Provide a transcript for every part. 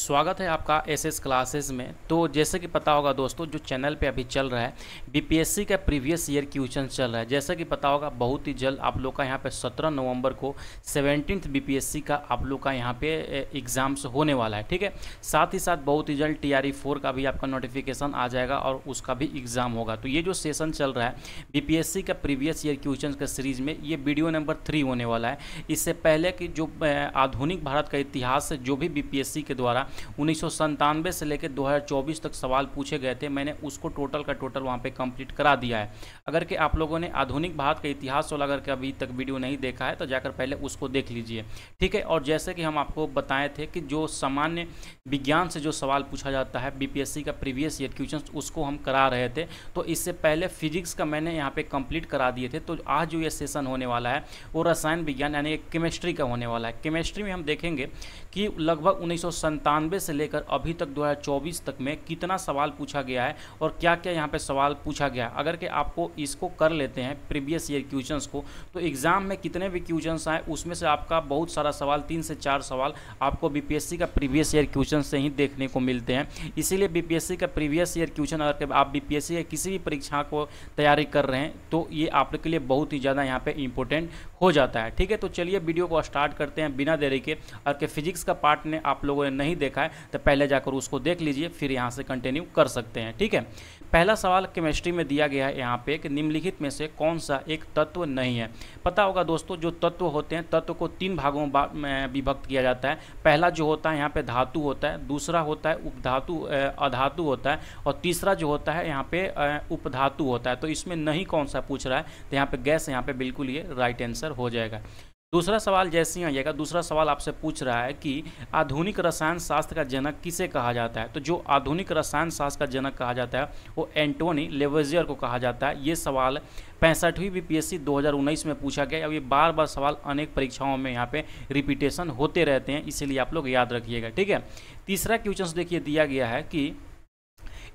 स्वागत है आपका एसएस क्लासेस में। तो जैसे कि पता होगा दोस्तों, जो चैनल पे अभी चल रहा है बीपीएससी का प्रीवियस ईयर क्वेश्चन चल रहा है। जैसे कि पता होगा बहुत ही जल्द आप लोग का यहाँ पे 17 नवंबर को 17th बीपीएससी का आप लोग का यहाँ पे एग्ज़ाम्स होने वाला है। ठीक है, साथ ही साथ बहुत ही जल्द TRE 4 का भी आपका नोटिफिकेशन आ जाएगा और उसका भी एग्ज़ाम होगा। तो ये जो सेशन चल रहा है बीपीएससी का प्रीवियस ईयर क्वेश्चन का सीरीज़ में, ये वीडियो नंबर 3 होने वाला है। इससे पहले कि जो आधुनिक भारत का इतिहास से जो भी बीपीएससी के द्वारा 1997 से लेकर 2024 तक सवाल पूछे गए थे, मैंने उसको टोटल का टोटल वहाँ पे कंप्लीट करा दिया है। अगर कि आप लोगों ने आधुनिक भारत का इतिहास वाला अगर अभी तक वीडियो नहीं देखा है तो जाकर पहले उसको देख लीजिए। ठीक है, और जैसे कि हम आपको बताए थे कि जो सामान्य विज्ञान से जो सवाल पूछा जाता है बीपीएससी का प्रीवियस ईयर क्वेश्चन, उसको हम करा रहे थे। तो इससे पहले फिजिक्स का मैंने यहाँ पे कंप्लीट करा दिए थे। तो आज जो ये सेशन होने वाला है वो रसायन विज्ञान यानी केमिस्ट्री का होने वाला है। केमिस्ट्री में हम देखेंगे कि लगभग 1997 से लेकर अभी तक 2024 तक में कितना सवाल पूछा गया है और क्या क्या यहाँ पे सवाल पूछा गया। अगर कि आपको इसको कर लेते हैं प्रीवियस ईयर क्वेश्चंस को, तो एग्जाम में कितने भी क्वेश्चंस आए उसमें से आपका बहुत सारा सवाल 3 से 4 सवाल आपको बीपीएससी का प्रीवियस ईयर क्वेश्चन से ही देखने को मिलते हैं। इसीलिए बीपीएससी का प्रीवियस ईयर क्वेश्चन अगर आप बीपीएससी या किसी भी परीक्षा को तैयारी कर रहे हैं तो ये आपके लिए बहुत ही ज़्यादा यहाँ पे इंपॉर्टेंट हो जाता है। ठीक है, तो चलिए वीडियो को स्टार्ट करते हैं बिना देरी के। और के फिजिक्स का पार्ट ने आप लोगों ने नहीं देखा है तो पहले जाकर उसको देख लीजिए, फिर यहाँ से कंटिन्यू कर सकते हैं। ठीक है, पहला सवाल केमिस्ट्री में दिया गया है यहाँ पे कि निम्नलिखित में से कौन सा एक तत्व नहीं है। पता होगा दोस्तों, जो तत्व होते हैं तत्व को 3 भागों में विभक्त किया जाता है। पहला जो होता है यहाँ पे धातु होता है, दूसरा होता है उपधातु अधातु होता है, और तीसरा जो होता है यहाँ पे उपधातु होता है। तो इसमें नहीं कौन सा पूछ रहा है, तो यहाँ पे गैस यहाँ पे बिल्कुल ये राइट आंसर हो जाएगा। दूसरा सवाल जैसे ही आइएगा, दूसरा सवाल आपसे पूछ रहा है कि आधुनिक रसायन शास्त्र का जनक किसे कहा जाता है। तो जो आधुनिक रसायन शास्त्र का जनक कहा जाता है वो एंटोनी लेवोइज़ियर को कहा जाता है। ये सवाल 65वीं बीपीएससी 2019 में पूछा गया। अब ये बार बार सवाल अनेक परीक्षाओं में यहाँ पे रिपीटेशन होते रहते हैं, इसीलिए आप लोग याद रखिएगा। ठीक है, तीसरा क्वेश्चन देखिए दिया गया है कि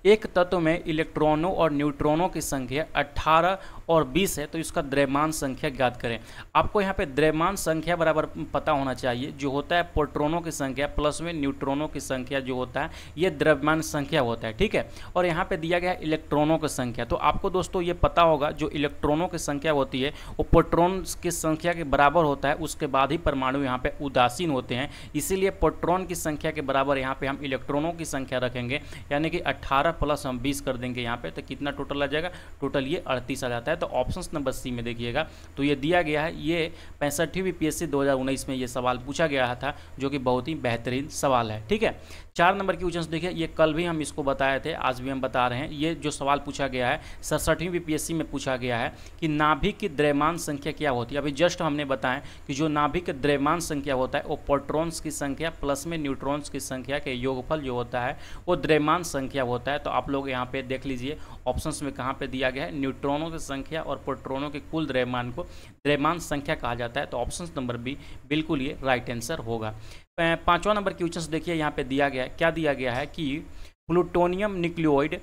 एक तत्व में इलेक्ट्रॉनों और न्यूट्रॉनों की संख्या 18 और 20 है, तो इसका द्रव्यमान संख्या ज्ञात करें। आपको यहाँ पे द्रव्यमान संख्या बराबर पता होना चाहिए। जो होता है प्रोटॉनों की संख्या प्लस में न्यूट्रॉनों की संख्या जो होता है ये द्रव्यमान संख्या होता है। ठीक है, और यहाँ पे दिया गया है इलेक्ट्रॉनों की संख्या। तो आपको दोस्तों ये पता होगा जो इलेक्ट्रॉनों की संख्या होती है वो प्रोटॉन की संख्या के बराबर होता है, उसके बाद ही परमाणु यहाँ पे उदासीन होते हैं। इसीलिए प्रोटॉन की संख्या के बराबर यहाँ पे हम इलेक्ट्रॉनों की संख्या रखेंगे, यानी कि 18 प्लस हम 20 कर देंगे यहाँ पे, तो कितना टोटल आ जाएगा, टोटल ये 38 आ जाता है। तो ऑप्शन नंबर सी में देखिएगा, तो ये दिया गया है। ये 65वीं बीपीएससी 2019 में ये सवाल पूछा गया था, जो कि बहुत ही बेहतरीन सवाल है। ठीक है, 4 नंबर की क्वेश्चन देखिए, ये कल भी हम इसको बताए थे, आज भी हम बता रहे हैं। ये जो सवाल पूछा गया है 67वीं बीपीएससी में पूछा गया है कि नाभिक की द्रव्यमान संख्या क्या होती है। अभी जस्ट हमने बताया कि जो नाभिक की द्रव्यमान संख्या होता है वो प्रोटॉन्स की संख्या प्लस में न्यूट्रॉन्स की संख्या के योगफल जो होता है वो द्रव्यमान संख्या होता है। तो आप लोग यहाँ पे देख लीजिए ऑप्शंस में कहाँ पे दिया गया है, न्यूट्रॉनों की संख्या और प्रोटॉनों के कुल द्रव्यमान को द्रव्यमान संख्या कहा जाता है। तो ऑप्शन नंबर बी बिल्कुल ये राइट आंसर होगा। 5वां नंबर क्वेश्चन देखिए, यहाँ पे दिया गया है, क्या दिया गया है कि प्लूटोनियम न्यूक्लियोइड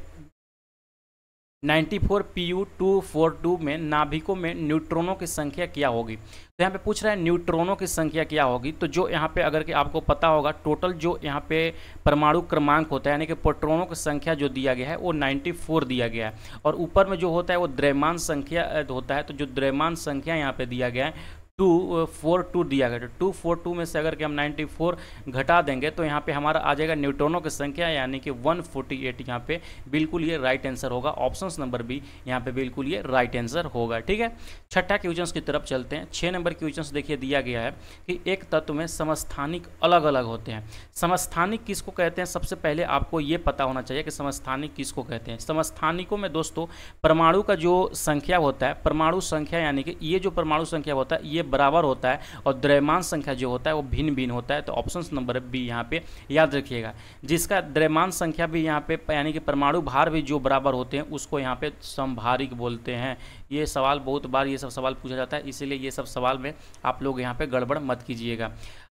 94Pu242 में नाभिकों में न्यूट्रॉनों की संख्या क्या होगी। तो यहाँ पे पूछ रहा है न्यूट्रॉनों की संख्या क्या होगी। तो जो यहाँ पे अगर कि आपको पता होगा टोटल जो यहाँ पे परमाणु क्रमांक होता है यानी कि प्रोटॉनों की संख्या जो दिया गया है वो 94 दिया गया है, और ऊपर में जो होता है वो द्रव्यमान संख्या होता है। तो जो द्रव्यमान संख्या यहाँ पे दिया गया है 242 दिया गया। तो 242 में से अगर कि हम 94 घटा देंगे तो यहाँ पे हमारा आ जाएगा न्यूट्रॉनों की संख्या यानी कि 148। यहाँ पे बिल्कुल ये राइट आंसर होगा। ऑप्शन नंबर बी यहाँ पे बिल्कुल ये राइट आंसर होगा। ठीक है, छठा क्वेश्चन की तरफ चलते हैं। 6 नंबर क्वेश्चन देखिए दिया गया है कि एक तत्व में समस्थानिक अलग अलग होते हैं। समस्थानिक किसको कहते हैं, सबसे पहले आपको ये पता होना चाहिए कि समस्थानिक किसको कहते हैं। समस्थानिकों में दोस्तों परमाणु का जो संख्या होता है, परमाणु संख्या यानी कि ये जो परमाणु संख्या होता है ये बराबर होता है, और द्रव्यमान संख्या जो होता है वो भिन्न भिन्न होता है। तो ऑप्शन नंबर बी यहाँ पे याद रखिएगा। जिसका द्रव्यमान संख्या भी यहाँ पे यानी कि परमाणु भार भी जो बराबर होते हैं उसको यहाँ पे समभारिक बोलते हैं। ये सवाल बहुत बार ये सब सवाल पूछा जाता है, इसीलिए ये सब सवाल में आप लोग यहाँ पे गड़बड़ मत कीजिएगा।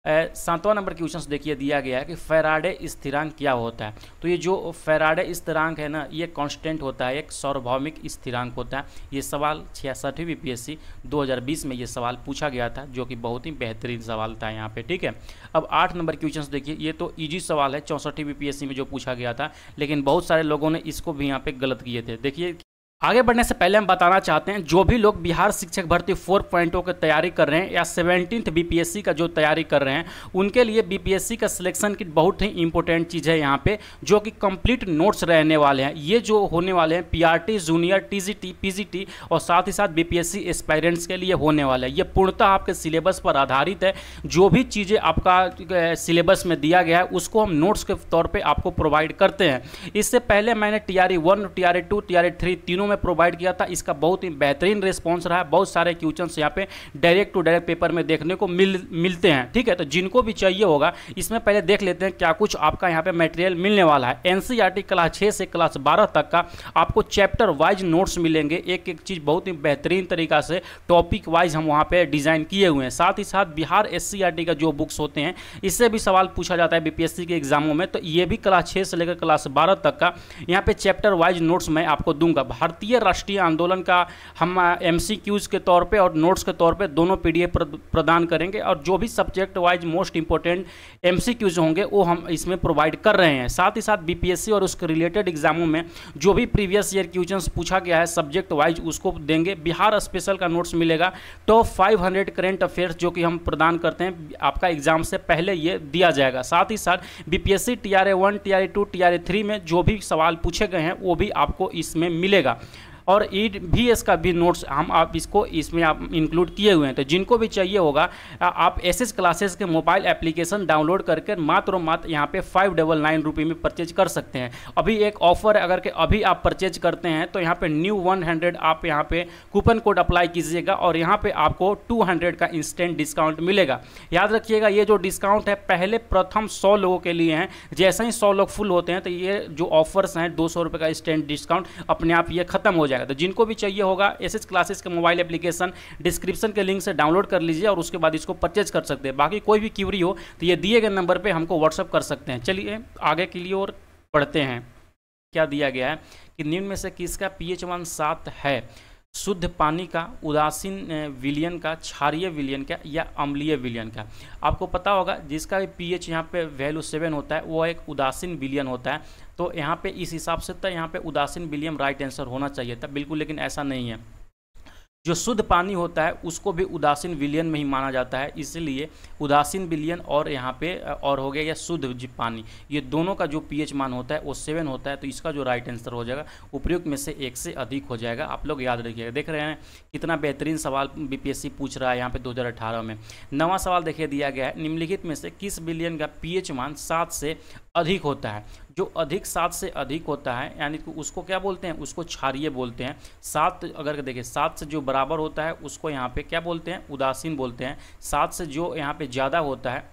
सातवां नंबर क्वेश्चन देखिए दिया गया है कि फैराडे स्थिरांक क्या होता है। तो ये जो फैराडे स्थिरांक है ना, ये कांस्टेंट होता है, एक सार्वभौमिक स्थिरांक होता है। ये सवाल 66वीं बीपीएससी 2020 में ये सवाल पूछा गया था, जो कि बहुत ही बेहतरीन सवाल था यहाँ पे, ठीक है। अब 8 नंबर क्वेश्चन देखिए, ये तो ईजी सवाल है, 64वीं बीपीएससी में जो पूछा गया था, लेकिन बहुत सारे लोगों ने इसको भी यहाँ पे गलत किए थे। देखिए आगे बढ़ने से पहले हम बताना चाहते हैं, जो भी लोग बिहार शिक्षक भर्ती 4.0 की तैयारी कर रहे हैं या 17th बीपीएससी का जो तैयारी कर रहे हैं, उनके लिए बीपीएससी का सिलेक्शन की बहुत ही इंपॉर्टेंट चीज़ है यहाँ पे, जो कि कंप्लीट नोट्स रहने वाले हैं। ये जो होने वाले हैं पीआरटी, जूनियर, टीजीटी, पीजीटी और साथ ही साथ बीपीएससी एस्पायरेंट्स के लिए होने वाला है। ये पूर्णतः आपके सिलेबस पर आधारित है। जो भी चीज़ें आपका सिलेबस में दिया गया है उसको हम नोट्स के तौर पर आपको प्रोवाइड करते हैं। इससे पहले मैंने TRE1, TRE2, TRE3 तीनों में प्रोवाइड किया था। इसका बहुत ही बेहतरीन रिस्पांस रहा है। बहुत सारे क्वेश्चंस यहाँ पे डायरेक्ट टू डायरेक्ट पेपर में देखने को मिलते हैं, ठीक है। तो जिनको भी चाहिए होगा, इसमें पहले देख लेते हैं क्या कुछ आपका यहाँ पे मटेरियल मिलने वाला है। एनसीईआरटी क्लास 6 से क्लास 12 तक का आपको चैप्टर वाइज नोट्स मिलेंगे। एक एक चीज़ बहुत ही बेहतरीन तरीका से टॉपिक वाइज हम वहाँ पे डिज़ाइन किए हुए हैं। साथ ही साथ बिहार SCERT का जो बुक्स होते हैं, इससे भी सवाल पूछा जाता है बीपीएससी के एग्जामों में। तो ये भी क्लास 6 से लेकर क्लास 12 तक का यहाँ पे चैप्टर वाइज नोट्स मैं आपको दूंगा। भारतीय राष्ट्रीय आंदोलन का हम MCQs के तौर पे और नोट्स के तौर पे दोनों PDF प्रदान करेंगे, और जो भी subject wise most important MCQs होंगे वो हम इसमें प्रोवाइड कर रहे हैं। साथ ही साथ बीपीएससी और उसके रिलेटेड एग्जामों में जो भी प्रीवियस ईयर क्वेश्चंस पूछा गया है सब्जेक्ट वाइज, उसको देंगे। बिहार स्पेशल का नोट्स मिलेगा। टॉप 500 करेंट अफेयर्स जो कि हम प्रदान करते हैं, आपका एग्जाम से पहले ये दिया जाएगा। साथ ही साथ बीपीएससी TRE1, TRE2, TRE3 में जो भी सवाल पूछे गए हैं वो भी आपको इसमें मिलेगा। और EVS का भी नोट्स हम आप इसको इसमें आप इंक्लूड किए हुए हैं। तो जिनको भी चाहिए होगा, आप SS क्लासेस के मोबाइल एप्लीकेशन डाउनलोड करके मात्र यहाँ पे 599 रुपये में परचेज कर सकते हैं। अभी एक ऑफर है, अगर के अभी आप परचेज करते हैं तो यहाँ पे न्यू 100 आप यहाँ पे कूपन कोड अप्लाई कीजिएगा और यहाँ पे आपको 200 का इंस्टेंट डिस्काउंट मिलेगा। याद रखिएगा, ये जो डिस्काउंट है पहले प्रथम 100 लोगों के लिए हैं। जैसे ही 100 लोग फुल होते हैं तो ये जो ऑफर्स हैं 200 रुपये का इंस्टेंट डिस्काउंट अपने आप ये खत्म हो जाएगा। तो जिनको भी चाहिए होगा, SS क्लासेस का मोबाइल एप्लीकेशन डिस्क्रिप्शन के लिंक से डाउनलोड कर लीजिए और उसके बाद इसको परचेज कर सकते हैं। बाकी कोई भी क्यूरी हो तो ये दिए गए नंबर पे हमको व्हाट्सअप कर सकते हैं। चलिए आगे के लिए और पढ़ते हैं। क्या दिया गया है कि निम्न में से किसका pH 7 है? शुद्ध पानी का, उदासीन विलयन का, क्षारीय विलयन का या अम्लीय विलयन का। आपको पता होगा जिसका भी pH यहाँ पे वैल्यू 7 होता है वो एक उदासीन विलयन होता है। तो यहाँ पे इस हिसाब से तो यहाँ पे उदासीन विलयन राइट आंसर होना चाहिए था, बिल्कुल, लेकिन ऐसा नहीं है। जो शुद्ध पानी होता है उसको भी उदासीन विलयन में ही माना जाता है, इसलिए उदासीन विलयन और यहाँ पे और हो गया या शुद्ध पानी, ये दोनों का जो pH मान होता है वो 7 होता है। तो इसका जो राइट आंसर हो जाएगा उपयुक्त में से 1 से अधिक हो जाएगा। आप लोग याद रखिएगा। देख रहे हैं कितना बेहतरीन सवाल बीपीएससी पूछ रहा है यहाँ पे 2018 में। 9वां सवाल देखिए दिया गया है, निम्नलिखित में से किस विलयन का pH मान 7 से अधिक होता है? जो अधिक 7 से अधिक होता है यानी कि उसको क्या बोलते हैं? उसको क्षारीय बोलते हैं। 7 अगर देखिए 7 से जो बराबर होता है उसको यहाँ पे क्या बोलते हैं? उदासीन बोलते हैं। 7 से जो यहाँ पे ज़्यादा होता है,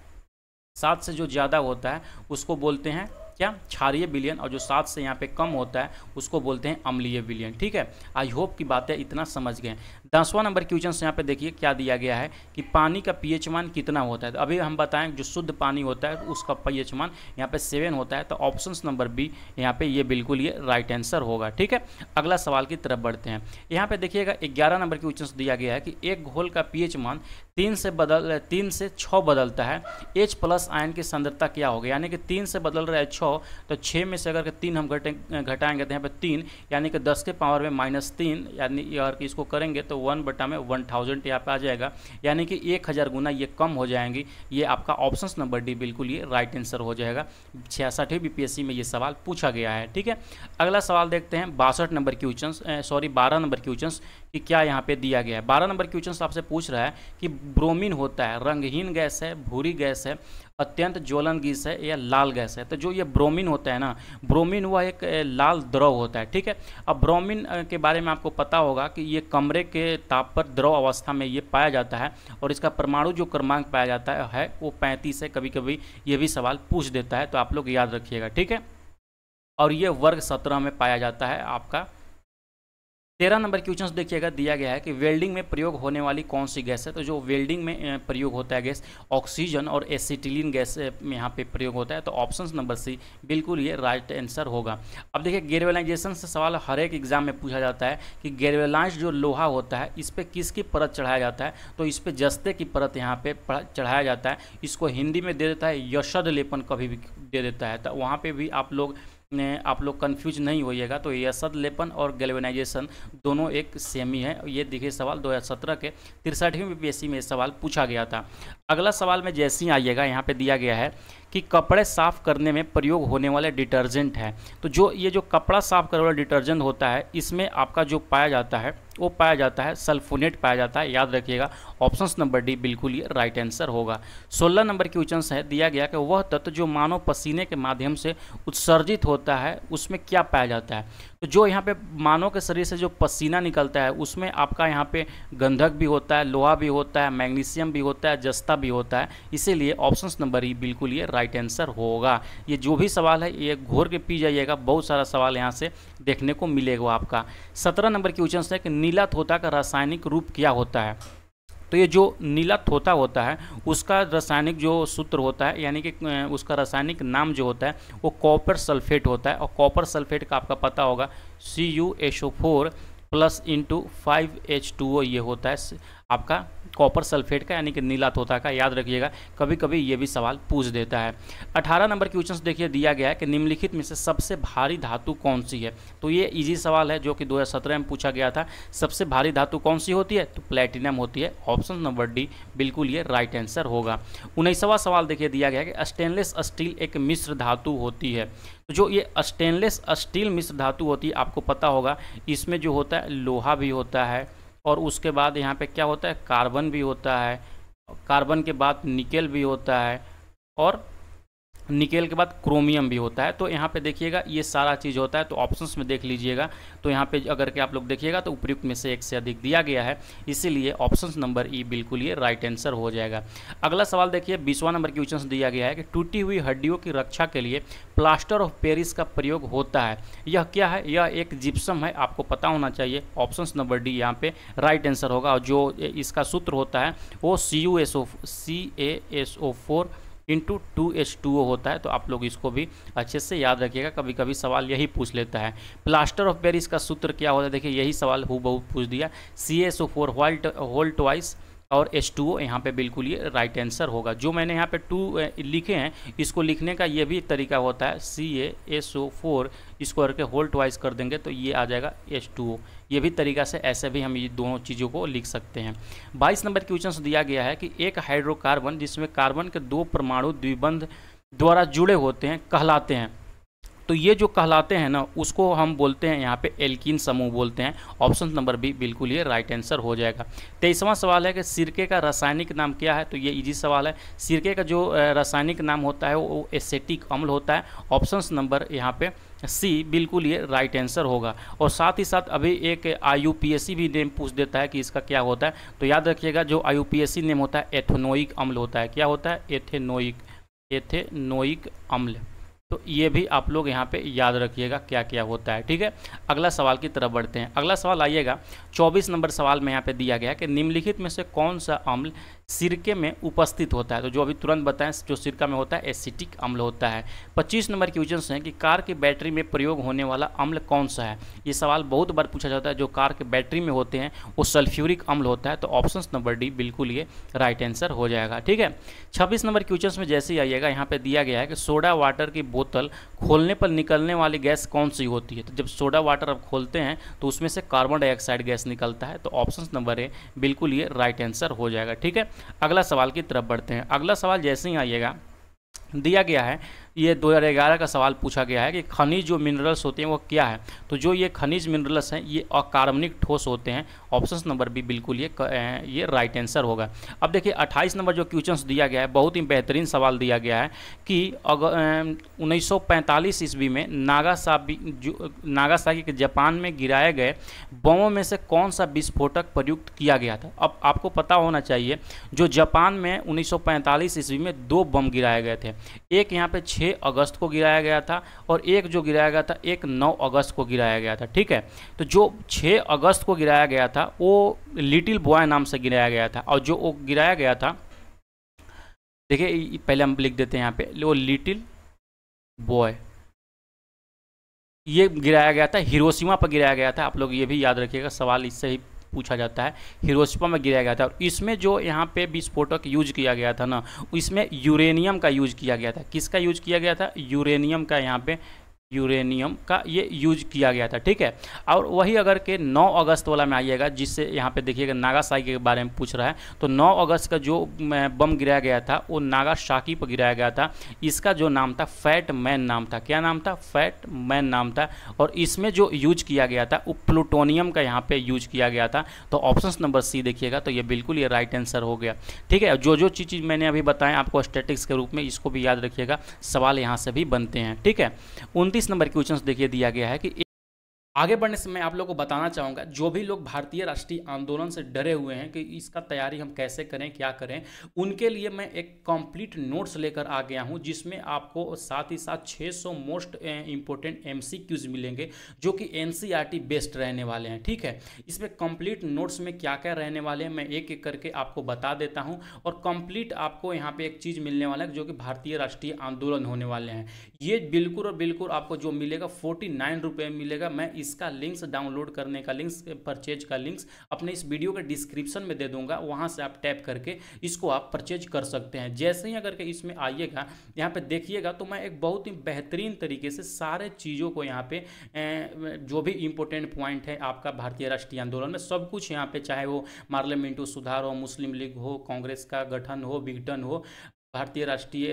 7 से जो ज़्यादा होता है उसको बोलते हैं क्या? क्षारीय विलयन। और जो 7 से यहाँ पे कम होता है उसको बोलते हैं अम्लीय विलयन। ठीक है, आई होप की बातें इतना समझ गए। 10वां नंबर क्वेश्चन यहाँ पे देखिए क्या दिया गया है कि पानी का pH मान कितना होता है। तो अभी हम बताएं जो शुद्ध पानी होता है उसका pH मान यहाँ पे 7 होता है। तो ऑप्शन नंबर बी यहाँ पे ये बिल्कुल ये राइट आंसर होगा। ठीक है, अगला सवाल की तरफ बढ़ते हैं। यहाँ पे देखिएगा 11 नंबर क्वेश्चन दिया गया है कि एक घोल का pH मान 3 से 6 बदलता है, H+ आयन की सांद्रता क्या होगी? यानी कि 3 से बदल रहा है 6, तो 6 में से अगर 3 हम घटाएंगे तो यहाँ पे 3 यानी कि 10 के पावर में -3, यानी अगर इसको करेंगे तो 1/1000 यहाँ पे आ जाएगा, यानी कि 1000 गुना ये कम हो जाएंगी। ये आपका ऑप्शन नंबर डी बिल्कुल ये राइट आंसर हो जाएगा। 66वीं बीपीएससी में ये सवाल पूछा गया है। ठीक है, अगला सवाल देखते हैं 12 नंबर क्वेश्चन कि क्या यहाँ पे दिया गया है। 12 नंबर क्वेश्चन आपसे पूछ रहा है कि ब्रोमीन होता है रंगहीन गैस है, भूरी गैस है, अत्यंत ज्वलन गैस है या लाल गैस है। तो जो ये ब्रोमीन होता है ना, ब्रोमीन वह एक लाल द्रव होता है। ठीक है, अब ब्रोमीन के बारे में आपको पता होगा कि ये कमरे के ताप पर द्रव अवस्था में ये पाया जाता है और इसका परमाणु जो क्रमांक पाया जाता है वो 35 है। कभी कभी ये भी सवाल पूछ देता है, तो आप लोग याद रखिएगा। ठीक है, और ये वर्ग 17 में पाया जाता है आपका 13 नंबर क्वेश्चन देखिएगा, दिया गया है कि वेल्डिंग में प्रयोग होने वाली कौन सी गैस है। तो जो वेल्डिंग में प्रयोग होता है गैस, ऑक्सीजन और एसिटिलीन गैस में यहाँ पे प्रयोग होता है। तो ऑप्शन नंबर सी बिल्कुल ये राइट आंसर होगा। अब देखिए गैल्वेनाइजेशन से सवाल हर एक एग्जाम में पूछा जाता है कि गैल्वेनाइज्ड जो लोहा होता है इस पर किसकी परत चढ़ाया जाता है। तो इस पर जस्ते की परत यहाँ पे चढ़ाया जाता है। इसको हिंदी में दे देता है यशद लेपन, कभी भी दे देता है। तो वहाँ पर भी आप लोग कंफ्यूज नहीं होइएगा। तो यशद लेपन और गैल्वेनाइजेशन दोनों एक सेम ही है। ये देखिए सवाल 2017 के 63वीं बीपीएससी में सवाल पूछा गया था। अगला सवाल में जैसे ही आइएगा, यहाँ पे दिया गया है कि कपड़े साफ करने में प्रयोग होने वाले डिटर्जेंट है। तो जो ये जो कपड़ा साफ करने वाला डिटर्जेंट होता है, इसमें आपका जो पाया जाता है वो पाया जाता है सल्फोनेट पाया जाता है। याद रखिएगा ऑप्शन नंबर डी बिल्कुल ये राइट आंसर होगा। 16 नंबर क्वेश्चन है, दिया गया कि वह तत्व जो मानव पसीने के माध्यम से उत्सर्जित होता है उसमें क्या पाया जाता है। तो जो यहाँ पे मानव के शरीर से जो पसीना निकलता है उसमें आपका यहाँ पे गंधक भी होता है, लोहा भी होता है, मैग्नीशियम भी होता है, जस्ता भी होता है। इसीलिए ऑप्शन नंबर ई बिल्कुल ये राइट आंसर होगा। ये जो भी सवाल है ये घोर के पी जाइएगा, बहुत सारा सवाल यहाँ से देखने को मिलेगा आपका। 17 नंबर क्वेश्चन है कि नीला थोथा का रासायनिक रूप क्या होता है। तो ये जो नीला थोथा होता है उसका रासायनिक जो सूत्र होता है, यानी कि उसका रासायनिक नाम जो होता है वो कॉपर सल्फेट होता है। और कॉपर सल्फेट का आपका पता होगा CuSO4 प्लस इंटू 5H2O ये होता है आपका कॉपर सल्फेट का, यानी कि नीला थोथा का। याद रखिएगा, कभी कभी ये भी सवाल पूछ देता है। 18 नंबर क्वेश्चन देखिए, दिया गया है कि निम्नलिखित में से सबसे भारी धातु कौन सी है। तो ये इजी सवाल है जो कि 2017 में पूछा गया था। सबसे भारी धातु कौन सी होती है, तो प्लेटिनम होती है। ऑप्शन नंबर डी बिल्कुल ये राइट आंसर होगा। 19वां सवाल देखिए, दिया गया है कि स्टेनलेस स्टील एक मिश्र धातु होती है। तो जो ये स्टेनलेस स्टील मिश्र धातु होती है, आपको पता होगा इसमें जो होता है लोहा भी होता है, और उसके बाद यहाँ पे क्या होता है कार्बन भी होता है, कार्बन के बाद निकेल भी होता है, और निकेल के बाद क्रोमियम भी होता है। तो यहाँ पे देखिएगा ये सारा चीज़ होता है। तो ऑप्शंस में देख लीजिएगा, तो यहाँ पे अगर के आप लोग देखिएगा तो उपयुक्त में से एक से अधिक दिया गया है, इसीलिए ऑप्शन नंबर ई बिल्कुल ये राइट आंसर हो जाएगा। अगला सवाल देखिए, 20वां नंबर क्वेश्चन दिया गया है कि टूटी हुई हड्डियों की रक्षा के लिए प्लास्टर ऑफ पेरिस का प्रयोग होता है। यह क्या है, यह एक जिप्सम है, आपको पता होना चाहिए। ऑप्शन नंबर डी यहाँ पे राइट आंसर होगा। और जो इसका सूत्र होता है वो CaSO4 इंटू 2H2O होता है। तो आप लोग इसको भी अच्छे से याद रखिएगा, कभी कभी सवाल यही पूछ लेता है। प्लास्टर ऑफ पेरिस का सूत्र क्या होता है, देखिए यही सवाल हूबहू पूछ दिया, CaSO4 होल ट्वाइस और H2O यहाँ पे बिल्कुल ये राइट आंसर होगा। जो मैंने यहाँ पे 2 लिखे हैं, इसको लिखने का ये भी तरीका होता है, CaSO4 इसको करके होल ट्वाइस कर देंगे तो ये आ जाएगा H2O। ये भी तरीका से ऐसे भी हम ये दोनों चीज़ों को लिख सकते हैं। 22 नंबर क्वेश्चन दिया गया है कि एक हाइड्रोकार्बन जिसमें कार्बन के 2 परमाणु द्विबंध द्वारा जुड़े होते हैं कहलाते हैं। तो ये जो कहलाते हैं ना, उसको हम बोलते हैं यहाँ पे एल्कीन समूह बोलते हैं। ऑप्शन नंबर बी बिल्कुल ये राइट आंसर हो जाएगा। 23वां सवाल है कि सिरके का रासायनिक नाम क्या है। तो ये इजी सवाल है। सिरके का जो रासायनिक नाम होता है वो एसेटिक अम्ल होता है। ऑप्शन नंबर यहाँ पे सी बिल्कुल ये राइट आंसर होगा। और साथ ही साथ अभी एक IUPAC भी नेम पूछ देता है कि इसका क्या होता है। तो याद रखिएगा जो IUPAC नेम होता है एथेनोइक अम्ल होता है। क्या होता है, एथेनोइक अम्ल। तो ये भी आप लोग यहाँ पे याद रखिएगा क्या क्या होता है। ठीक है, अगला सवाल की तरफ बढ़ते हैं। अगला सवाल आइएगा, 24 नंबर सवाल में यहाँ पे दिया गया है कि निम्नलिखित में से कौन सा अम्ल सिरके में उपस्थित होता है। तो जो अभी तुरंत बताएं, जो सिरका में होता है एसिटिक अम्ल होता है। 25 नंबर क्वेश्चन है कि कार की बैटरी में प्रयोग होने वाला अम्ल कौन सा है। ये सवाल बहुत बार पूछा जाता है। जो कार के बैटरी में होते हैं वो सल्फ्यूरिक अम्ल होता है। तो ऑप्शन नंबर डी बिल्कुल ये राइट आंसर हो जाएगा। ठीक है, 26 नंबर क्वेश्चन में जैसे ही आइएगा, यहाँ पे दिया गया है कि सोडा वाटर की बोतल खोलने पर निकलने वाली गैस कौन सी होती है। तो जब सोडा वाटर आप खोलते हैं तो उसमें से कार्बन डाइऑक्साइड गैस निकलता है। तो ऑप्शन नंबर ए बिल्कुल ये राइट आंसर हो जाएगा। ठीक है, अगला सवाल की तरफ बढ़ते हैं। अगला सवाल जैसे ही आइएगा, दिया गया है, ये 2011 का सवाल पूछा गया है कि खनिज जो मिनरल्स होते हैं वो क्या है। तो जो ये खनिज मिनरल्स हैं ये अकार्बनिक ठोस होते हैं। ऑप्शन नंबर बी बिल्कुल ये राइट आंसर होगा। अब देखिए 28 नंबर जो क्वेश्चन दिया गया है, बहुत ही बेहतरीन सवाल दिया गया है कि 1945 ईस्वी में नागासाकी के जापान में गिराए गए बमों में से कौन सा विस्फोटक प्रयुक्त किया गया था। अब आपको पता होना चाहिए जो जापान में 1945 ईस्वी में 2 बम गिराए गए थे। एक यहाँ पे 6 6 अगस्त को गिराया गया था और एक जो गिराया गया था एक 9 अगस्त को गिराया गया था। ठीक है, तो जो 6 अगस्त को गिराया गया था वो लिटिल बॉय नाम से गिराया गया था, और जो वो गिराया गया था, देखिए पहले हम लिख देते हैं यहाँ पे, वो लिटिल बॉय ये गिराया गया था, हिरोशिमा पर गिराया गया था। आप लोग ये भी याद रखिएगा, सवाल इससे ही पूछा जाता है, हिरोशिमा में गिराया गया था। और इसमें जो यहाँ पे विस्फोटक यूज किया गया था ना, इसमें यूरेनियम का यूज किया गया था। किसका यूज किया गया था? यूरेनियम का, यहाँ पे यूरेनियम का ये यूज किया गया था। ठीक है, और वही अगर के 9 अगस्त वाला में आइएगा, जिससे यहाँ पे देखिएगा नागासाकी के बारे में पूछ रहा है, तो 9 अगस्त का जो बम गिराया गया था वो नागासाकी पर गिराया गया था। इसका जो नाम था फैट मैन नाम था। क्या नाम था? फैट मैन नाम था। और इसमें जो यूज किया गया था वो प्लूटोनियम का यहाँ पे यूज किया गया था। तो ऑप्शन नंबर सी देखिएगा, तो ये बिल्कुल ये राइट आंसर हो गया। ठीक है, जो जो चीज़ मैंने अभी बताएं आपको स्टैटिक्स के रूप में, इसको भी याद रखिएगा, सवाल यहाँ से भी बनते हैं। ठीक है, 29 नंबर क्वेश्चन देखिए दिया गया है कि आगे बढ़ने से मैं आप लोगों को बताना चाहूँगा, जो भी लोग भारतीय राष्ट्रीय आंदोलन से डरे हुए हैं कि इसका तैयारी हम कैसे करें, क्या करें, उनके लिए मैं एक कंप्लीट नोट्स लेकर आ गया हूं, जिसमें आपको साथ ही साथ 600 मोस्ट इंपॉर्टेंट एमसीक्यूज मिलेंगे, जो कि एनसीईआरटी बेस्ड रहने वाले हैं। ठीक है, इसमें कंप्लीट नोट्स में क्या क्या रहने वाले हैं मैं एक एक करके आपको बता देता हूँ, और कंप्लीट आपको यहाँ पर एक चीज़ मिलने वाला है जो कि भारतीय राष्ट्रीय आंदोलन होने वाले हैं। ये बिल्कुल और बिल्कुल आपको जो मिलेगा 49 रुपये मिलेगा। मैं इसका लिंक्स डाउनलोड करने का लिंक्स, परचेज का लिंक्स अपने इस वीडियो के डिस्क्रिप्शन में दे दूंगा, वहां से आप टैप करके इसको आप परचेज कर सकते हैं। जैसे ही अगर के इसमें आइएगा, यहाँ पे देखिएगा, तो मैं एक बहुत ही बेहतरीन तरीके से सारे चीज़ों को यहाँ पे जो भी इंपॉर्टेंट पॉइंट है आपका भारतीय राष्ट्रीय आंदोलन में, सब कुछ यहाँ पे, चाहे वो पार्लियामेंट सुधार हो, मुस्लिम लीग हो, कांग्रेस का गठन हो, विघटन हो, भारतीय राष्ट्रीय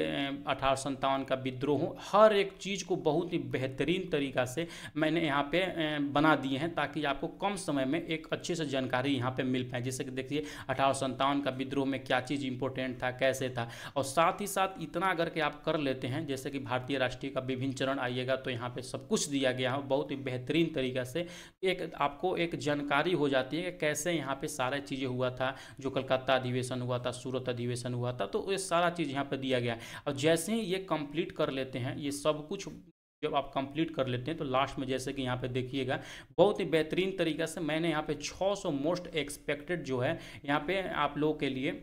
1857 का विद्रोह, हर एक चीज़ को बहुत ही बेहतरीन तरीक़ा से मैंने यहाँ पे बना दिए हैं, ताकि आपको कम समय में एक अच्छे से जानकारी यहाँ पे मिल पाए। जैसे कि देखिए 1857 का विद्रोह में क्या चीज़ इंपॉर्टेंट था, कैसे था, और साथ ही साथ इतना अगर के आप कर लेते हैं, जैसे कि भारतीय राष्ट्रीय का विभिन्न चरण आइएगा तो यहाँ पर सब कुछ दिया गया है, बहुत ही बेहतरीन तरीक़ा से एक आपको एक जानकारी हो जाती है कि कैसे यहाँ पर सारी चीज़ें हुआ था, जो कलकत्ता अधिवेशन हुआ था, सूरत अधिवेशन हुआ था, तो ये सारा चीज़ यहाँ पे दिया गया है। और जैसे ही ये कंप्लीट कर लेते हैं, ये सब कुछ जब आप कंप्लीट कर लेते हैं, तो लास्ट में जैसे कि यहाँ पे देखिएगा, बहुत ही बेहतरीन तरीक़ा से मैंने यहाँ पे 600 मोस्ट एक्सपेक्टेड जो है यहाँ पे आप लोगों के लिए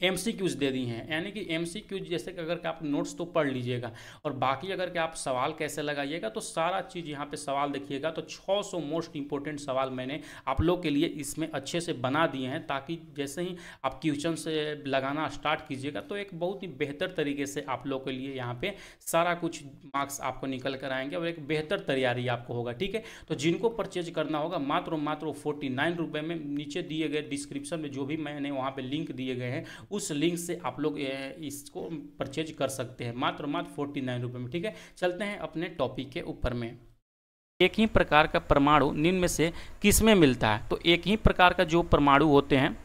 एमसीक्यूज दे दी हैं। यानी कि एमसीक्यूज जैसे कि अगर कि आप नोट्स तो पढ़ लीजिएगा, और बाकी अगर कि आप सवाल कैसे लगाइएगा, तो सारा चीज़ यहाँ पे सवाल देखिएगा, तो 600 मोस्ट इंपॉर्टेंट सवाल मैंने आप लोग के लिए इसमें अच्छे से बना दिए हैं, ताकि जैसे ही आप क्वेश्चन से लगाना स्टार्ट कीजिएगा, तो एक बहुत ही बेहतर तरीके से आप लोग के लिए यहाँ पर सारा कुछ मार्क्स आपको निकल कर आएंगे, और एक बेहतर तैयारी आपको होगा। ठीक है, तो जिनको परचेज करना होगा मात्र 49 रुपये में, नीचे दिए गए डिस्क्रिप्शन में जो भी मैंने वहाँ पर लिंक दिए गए हैं, उस लिंक से आप लोग इसको परचेज कर सकते हैं मात्र 49 रुपये में। ठीक है, चलते हैं अपने टॉपिक के ऊपर में। एक ही प्रकार का परमाणु निम्न में से किस में मिलता है? तो एक ही प्रकार का जो परमाणु होते हैं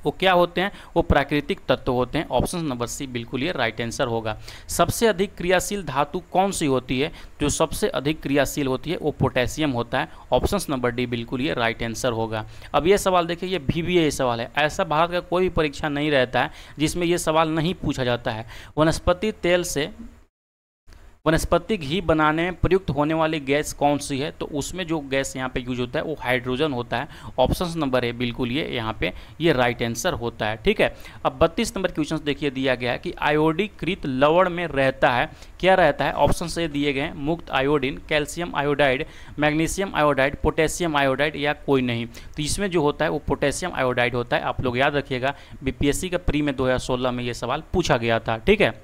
वो क्या होते हैं? वो प्राकृतिक तत्व होते हैं। ऑप्शन नंबर सी बिल्कुल ये राइट आंसर होगा। सबसे अधिक क्रियाशील धातु कौन सी होती है? जो सबसे अधिक क्रियाशील होती है वो पोटेशियम होता है। ऑप्शन नंबर डी बिल्कुल ये राइट आंसर होगा। अब ये सवाल देखिए, ये VBA सवाल है। ऐसा भारत का कोई भी परीक्षा नहीं रहता है जिसमें ये सवाल नहीं पूछा जाता है। वनस्पति तेल से वनस्पति घी बनाने में प्रयुक्त होने वाली गैस कौन सी है? तो उसमें जो गैस यहाँ पे यूज होता है वो हाइड्रोजन होता है। ऑप्शन नंबर है बिल्कुल ये यहाँ पे ये राइट आंसर होता है। ठीक है, अब 32 नंबर क्वेश्चन देखिए दिया गया है कि आयोडीकृत लवण में रहता है, क्या रहता है? ऑप्शन से दिए गए हैं मुक्त iodine, calcium iodide, magnesium iodide, potassium iodide, या कोई नहीं। तो इसमें जो होता है वो पोटेशियम आयोडाइड होता है। आप लोग याद रखिएगा, BPSC का प्री में 2016 में ये सवाल पूछा गया था। ठीक है,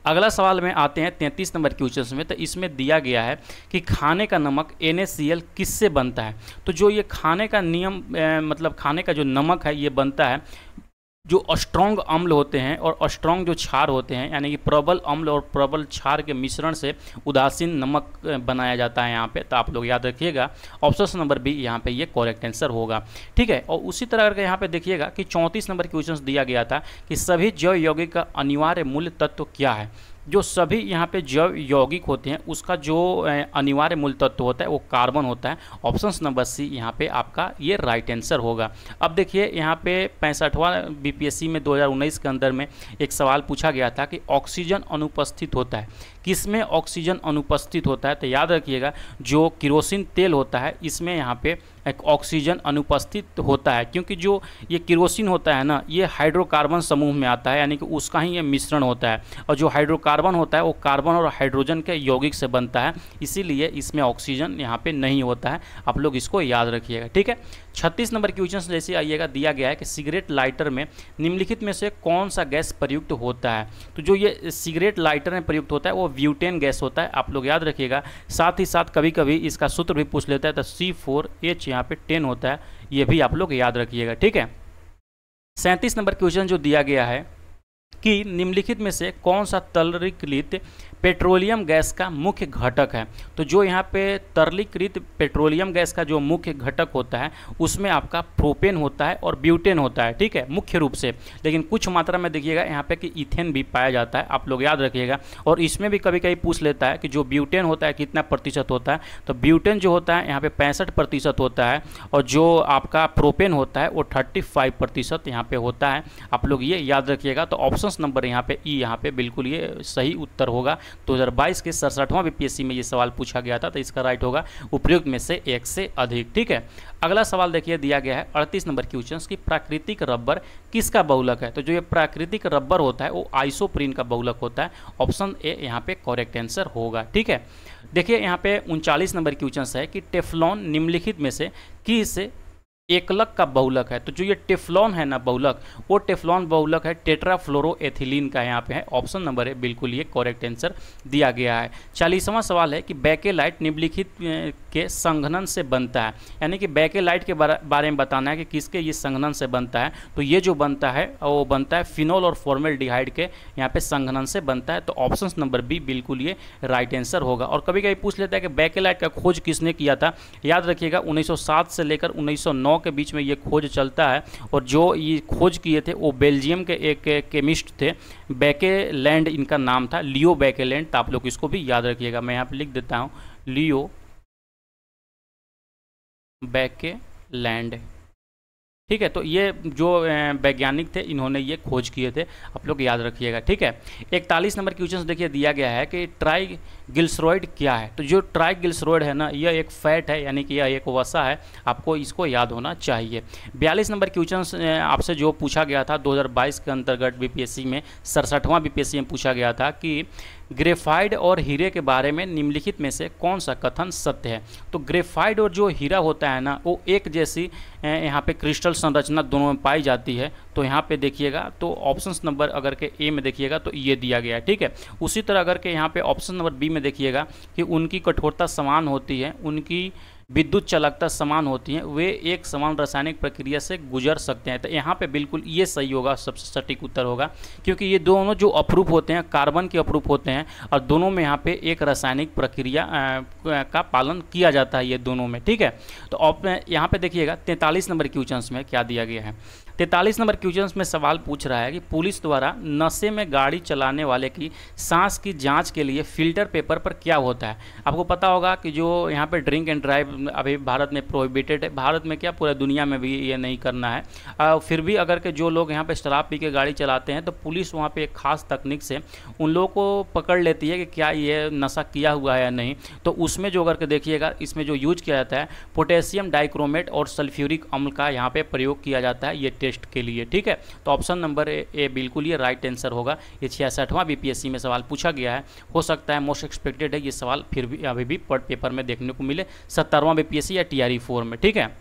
अगला सवाल में आते हैं 33 नंबर क्वेश्चन में। तो इसमें दिया गया है कि खाने का नमक NaCl किससे बनता है? तो जो ये खाने का नियम मतलब खाने का जो नमक है ये बनता है जो स्ट्रॉन्ग अम्ल होते हैं और स्ट्रॉन्ग जो क्षार होते हैं, यानी कि प्रबल अम्ल और प्रबल क्षार के मिश्रण से उदासीन नमक बनाया जाता है यहाँ पे। तो आप लोग याद रखिएगा, ऑप्शन नंबर बी यहाँ पे ये करेक्ट आंसर होगा। ठीक है, और उसी तरह करके यहाँ पे देखिएगा कि 34 नंबर क्वेश्चन दिया गया था कि सभी जैव यौगिक का अनिवार्य मूल तत्व क्या है? जो सभी यहाँ पे जैव यौगिक होते हैं उसका जो अनिवार्य मूल तत्व होता है वो कार्बन होता है। ऑप्शन नंबर सी यहाँ पे आपका ये राइट आंसर होगा। अब देखिए यहाँ पे 65वां बीपीएससी में 2019 के अंदर में एक सवाल पूछा गया था कि ऑक्सीजन अनुपस्थित होता है, किसमें ऑक्सीजन अनुपस्थित होता है? तो याद रखिएगा जो किरोसिन तेल होता है इसमें यहाँ पे एक ऑक्सीजन अनुपस्थित होता है, क्योंकि जो ये किरोसिन होता है ना ये हाइड्रोकार्बन समूह में आता है, यानी कि उसका ही ये मिश्रण होता है। और जो हाइड्रोकार्बन होता है वो कार्बन और हाइड्रोजन के यौगिक से बनता है, इसीलिए इसमें ऑक्सीजन यहाँ पे नहीं होता है। आप लोग इसको याद रखिएगा, ठीक है। 36 नंबर क्वेश्चन जैसे आइएगा, दिया गया है कि सिगरेट लाइटर में निम्नलिखित में से कौन सा गैस प्रयुक्त होता है? तो जो ये सिगरेट लाइटर में प्रयुक्त होता है वो ब्यूटेन गैस होता है, आप लोग याद रखिएगा। साथ ही साथ कभी कभी इसका सूत्र भी पूछ लेता है, तो C4H यहाँ पे 10 होता है, ये भी आप लोग याद रखिएगा, ठीक है। 37 नंबर क्वेश्चन जो दिया गया है कि निम्नलिखित में से कौन सा तरलीकृत पेट्रोलियम गैस का मुख्य घटक है? तो जो यहाँ पे तरलीकृत पेट्रोलियम गैस का जो मुख्य घटक होता है उसमें आपका प्रोपेन होता है और ब्यूटेन होता है, ठीक है, मुख्य रूप से। लेकिन कुछ मात्रा में देखिएगा यहाँ पे कि इथेन भी पाया जाता है, आप लोग याद रखिएगा। और इसमें भी कभी कभी पूछ लेता है कि जो ब्यूटेन होता है कितना प्रतिशत होता है? तो ब्यूटेन जो होता है यहाँ पे 65% होता है, और जो आपका प्रोपेन होता है वो 35% यहाँ पे होता है, आप लोग ये याद रखिएगा। तो ऑप्शन नंबर यहाँ पे ई यहाँ पे बिल्कुल ये सही उत्तर होगा। 2022 के 67वां बीपीएससी में ये सवाल पूछा गया था, तो इसका राइट होगा उपयुक्त में से एक से अधिक, ठीक है। अगला सवाल देखिए, दिया गया है 38 नंबर क्वेश्चन की प्राकृतिक रबर किसका बहुलक है? तो जो ये प्राकृतिक रबर होता है वो आइसोप्रीन का बहुलक होता है। ऑप्शन ए यहाँ पे करेक्ट आंसर होगा, ठीक है। देखिए यहाँ पे 39 नंबर क्वेश्चन है कि टेफ्लॉन निम्नलिखित में से किस एकलक का बहुलक है? तो जो ये टेफ्लॉन है ना बहुलक, वो टेफ्लॉन बहुलक है टेट्राफ्लोरोएथिलीन का, यहाँ पे है। ऑप्शन नंबर है बिल्कुल ये करेक्ट आंसर दिया गया है। 40वां सवाल है कि बेकेलाइट निम्नलिखित के संघनन से बनता है, यानी कि बेकेलाइट के बारे में बताना है कि किसके ये संघनन से बनता है। तो ये जो बनता है वो बनता है फिनोल और फॉर्मेल्डिहाइड के यहाँ पे संघनन से बनता है। तो ऑप्शन नंबर बी बिल्कुल ये राइट आंसर होगा। और कभी कभी पूछ लेता है कि बेकेलाइट का खोज किसने किया था? याद रखिएगा 1907 से लेकर 1909 के बीच में ये खोज चलता है, और जो ये खोज किए थे वो बेल्जियम के एक केमिस्ट थे, बेकेलैंड इनका नाम था, लियो बेकेलैंड। तो आप लोग इसको भी याद रखिएगा, मैं यहाँ पे लिख देता हूँ लियो बेकेलैंड, ठीक है। तो ये जो वैज्ञानिक थे इन्होंने ये खोज किए थे, आप लोग याद रखिएगा, ठीक है। 41 नंबर क्वेश्चन देखिए, दिया गया है कि ट्राइग्लिसराइड क्या है? तो जो ट्राइग्लिसराइड है ना यह एक फैट है, यानी कि यह एक वसा है, आपको इसको याद होना चाहिए। 42 नंबर क्वेश्चन आपसे जो पूछा गया था 2022 के अंतर्गत बीपीएससी में 67वां बीपीएससी में पूछा गया था कि ग्रेफाइट और हीरे के बारे में निम्नलिखित में से कौन सा कथन सत्य है? तो ग्रेफाइट और जो हीरा होता है ना वो एक जैसी यहाँ पे क्रिस्टल संरचना दोनों में पाई जाती है। तो यहाँ पे देखिएगा तो ऑप्शन नंबर अगर के ए में देखिएगा तो ये दिया गया है, ठीक है। उसी तरह अगर के यहाँ पे ऑप्शन नंबर बी में देखिएगा कि उनकी कठोरता समान होती है, उनकी विद्युत चालकता समान होती है, वे एक समान रासायनिक प्रक्रिया से गुजर सकते हैं। तो यहाँ पे बिल्कुल ये सही होगा, सबसे सटीक उत्तर होगा, क्योंकि ये दोनों जो अपरूप होते हैं कार्बन के अपरूप होते हैं, और दोनों में यहाँ पे एक रासायनिक प्रक्रिया का पालन किया जाता है ये दोनों में, ठीक है। तो यहाँ पे देखिएगा 43 नंबर क्वेश्चन में क्या दिया गया है। 43 नंबर क्वेश्चन में सवाल पूछ रहा है कि पुलिस द्वारा नशे में गाड़ी चलाने वाले की सांस की जांच के लिए फिल्टर पेपर पर क्या होता है? आपको पता होगा कि जो यहाँ पे ड्रिंक एंड ड्राइव अभी भारत में प्रोहिबिटेड है, भारत में क्या पूरा दुनिया में भी ये नहीं करना है। फिर भी अगर के जो लोग यहाँ पे शराब पी के गाड़ी चलाते हैं तो पुलिस वहाँ पे एक खास तकनीक से उन लोगों को पकड़ लेती है कि क्या ये नशा किया हुआ है या नहीं। तो उसमें जो अगर के देखिएगा इसमें जो यूज किया जाता है पोटेशियम डाइक्रोमेट और सल्फ्यूरिक अम्ल का यहाँ पे प्रयोग किया जाता है ये टेस्ट के लिए, ठीक है। तो ऑप्शन नंबर ए बिल्कुल ये राइट आंसर होगा। ये 66वां बीपीएससी में सवाल पूछा गया है, हो सकता है मोस्ट एक्सपेक्टेड है ये सवाल फिर भी अभी भी पेपर में देखने को मिले 70वां बीपीएससी या टीआरई 4 में, ठीक है।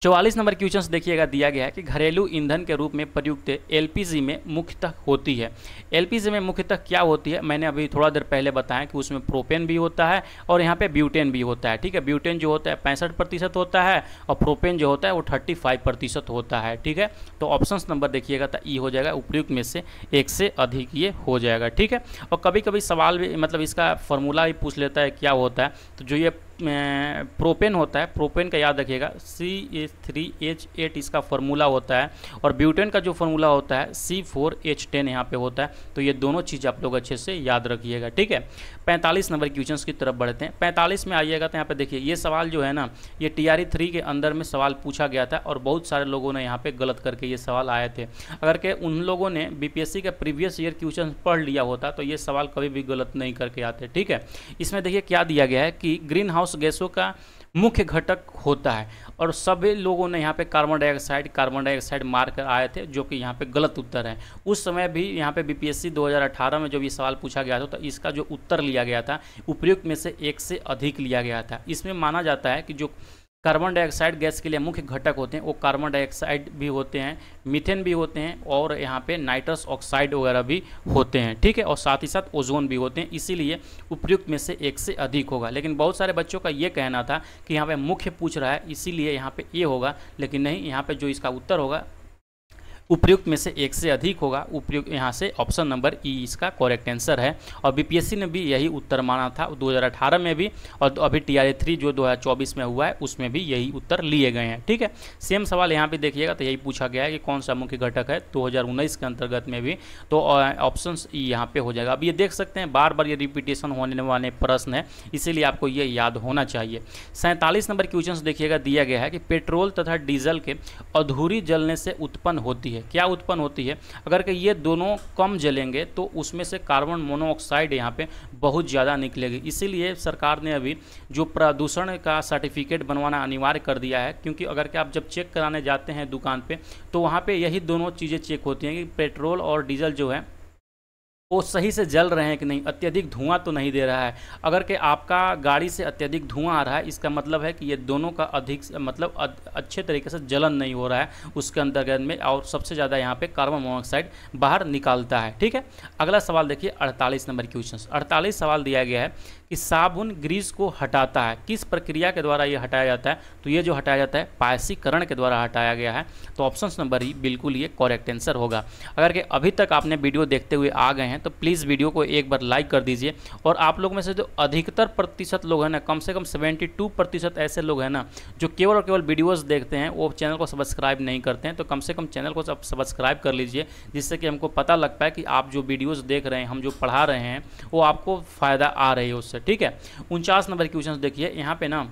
44 नंबर क्वेश्चन देखिएगा, दिया गया है कि घरेलू ईंधन के रूप में प्रयुक्त एलपीजी में मुख्यतः होती है। एलपीजी में मुख्यतः क्या होती है? मैंने अभी थोड़ा देर पहले बताया कि उसमें प्रोपेन भी होता है और यहाँ पे ब्यूटेन भी होता है, ठीक है। ब्यूटेन जो होता है 65% होता है और प्रोपेन जो होता है वो 35% होता है, ठीक है। तो ऑप्शन नंबर देखिएगा तो ई हो जाएगा, उपयुक्त में से एक से अधिक ये हो जाएगा, ठीक है। और कभी कभी सवाल भी मतलब इसका फॉर्मूला भी पूछ लेता है क्या होता है। तो जो ये प्रोपेन होता है, प्रोपेन का याद रखिएगा CH3H8 इसका फार्मूला होता है, और ब्यूटेन का जो फार्मूला होता है C4H10 यहाँ पे होता है। तो ये दोनों चीज़ आप लोग अच्छे से याद रखिएगा, ठीक है। 45 नंबर क्वेश्चन की तरफ बढ़ते हैं। 45 में आइएगा तो यहाँ पे देखिए ये सवाल जो है ना, ये TRE 3 के अंदर में सवाल पूछा गया था और बहुत सारे लोगों ने यहाँ पे गलत करके ये सवाल आए थे। अगर के उन लोगों ने BPSC का प्रीवियस ईयर क्वेश्चन पढ़ लिया होता तो ये सवाल कभी भी गलत नहीं करके आते, ठीक है। इसमें देखिए क्या दिया गया है कि ग्रीन हाउस गैसों का मुख्य घटक होता है, और सभी लोगों ने यहाँ पे कार्बन डाइऑक्साइड मार कर आए थे, जो कि यहाँ पे गलत उत्तर है। उस समय भी यहाँ पे BPSC 2018 में जब ये सवाल पूछा गया था तो इसका जो उत्तर लिया गया था उपयुक्त में से 1 से अधिक लिया गया था। इसमें माना जाता है कि जो कार्बन डाइऑक्साइड गैस के लिए मुख्य घटक होते हैं वो कार्बन डाइऑक्साइड भी होते हैं, मीथेन भी होते हैं, और यहाँ पे नाइट्रस ऑक्साइड वगैरह भी होते हैं, ठीक है, और साथ ही साथ ओजोन भी होते हैं। इसीलिए उपयुक्त में से 1 से अधिक होगा। लेकिन बहुत सारे बच्चों का ये कहना था कि यहाँ पे मुख्य पूछ रहा है इसीलिए यहाँ पे ये होगा, लेकिन नहीं, यहाँ पे जो इसका उत्तर होगा उपयुक्त में से 1 से अधिक होगा। उपयुक्त यहाँ से ऑप्शन नंबर ई इसका करेक्ट आंसर है, और BPSC ने भी यही उत्तर माना था 2018 में भी, और अभी TRE 3 जो 2024 में हुआ है उसमें भी यही उत्तर लिए गए हैं, ठीक है। सेम सवाल यहाँ पे देखिएगा तो यही पूछा गया है कि कौन सा मुख्य घटक है 2019 के अंतर्गत में भी, तो ऑप्शन ई यहाँ पे हो जाएगा। अब ये देख सकते हैं बार बार ये रिपीटेशन होने वाले प्रश्न है, इसीलिए आपको ये याद होना चाहिए। 47 नंबर क्वेश्चन देखिएगा, दिया गया है कि पेट्रोल तथा डीजल के अधूरी जलने से उत्पन्न होती है, क्या उत्पन्न होती है। अगर कि ये दोनों कम जलेंगे तो उसमें से कार्बन मोनोऑक्साइड यहाँ पे बहुत ज़्यादा निकलेगी। इसीलिए सरकार ने अभी जो प्रदूषण का सर्टिफिकेट बनवाना अनिवार्य कर दिया है, क्योंकि अगर कि आप जब चेक कराने जाते हैं दुकान पे तो वहाँ पे यही दोनों चीज़ें चेक होती हैं कि पेट्रोल और डीजल जो है वो सही से जल रहे हैं कि नहीं, अत्यधिक धुआं तो नहीं दे रहा है। अगर कि आपका गाड़ी से अत्यधिक धुआं आ रहा है, इसका मतलब है कि ये दोनों का अधिक मतलब अच्छे तरीके से जलन नहीं हो रहा है उसके अंतर्गत में, और सबसे ज़्यादा यहाँ पे कार्बन मोनोऑक्साइड बाहर निकालता है, ठीक है। अगला सवाल देखिए 48 नंबर क्वेश्चन। 48 सवाल दिया गया है कि साबुन ग्रीस को हटाता है, किस प्रक्रिया के द्वारा ये हटाया जाता है। तो ये जो हटाया जाता है पायसीकरण के द्वारा हटाया गया है। तो ऑप्शन नंबर ही बिल्कुल ये करेक्ट आंसर होगा। अगर कि अभी तक आपने वीडियो देखते हुए आ गए हैं तो प्लीज़ वीडियो को एक बार लाइक कर दीजिए, और आप लोग में से जो अधिकतर प्रतिशत लोग हैं ना, कम से कम 72% ऐसे लोग हैं ना जो केवल और केवल वीडियोस देखते हैं, वो चैनल को सब्सक्राइब नहीं करते हैं। तो कम से कम चैनल को सब्सक्राइब कर लीजिए, जिससे कि हमको पता लगता है कि आप जो वीडियोस देख रहे हैं, हम जो पढ़ा रहे हैं, वो आपको फ़ायदा आ रही है उससे, ठीक है। 49 नंबर क्वेश्चन देखिए, यहाँ पे ना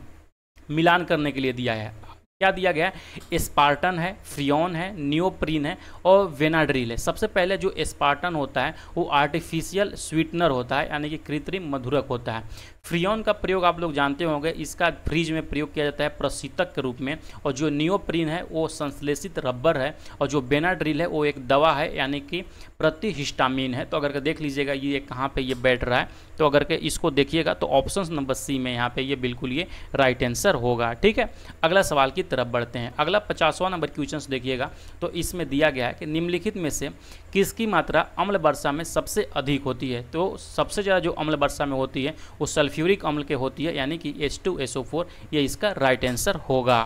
मिलान करने के लिए दिया है, क्या दिया गया है, स्पार्टन है, फ्रियोन है, नियोप्रीन है और वेनाड्रिल है। सबसे पहले जो स्पार्टन होता है वो आर्टिफिशियल स्वीटनर होता है, यानी कि कृत्रिम मधुरक होता है। फ्रियोन का प्रयोग आप लोग जानते होंगे, इसका फ्रिज में प्रयोग किया जाता है प्रशीतक के रूप में, और जो नियोप्रीन है वो संश्लेषित रबर है, और जो बेनाड्रिल है वो एक दवा है, यानी कि प्रतिहिस्टामीन है। तो अगर देख लीजिएगा ये कहाँ पे ये बैठ रहा है, तो अगर के इसको देखिएगा तो ऑप्शन नंबर सी में यहाँ पे ये बिल्कुल ये राइट आंसर होगा, ठीक है। अगला सवाल की तरफ बढ़ते हैं। अगला 50वां नंबर क्वेश्चन देखिएगा, तो इसमें दिया गया है कि निम्नलिखित में से किसकी मात्रा अम्ल वर्षा में सबसे अधिक होती है। तो सबसे ज़्यादा जो अम्ल वर्षा में होती है वो सल्फ्यूरिक अम्ल के होती है, यानी कि H2SO4, ये इसका राइट आंसर होगा।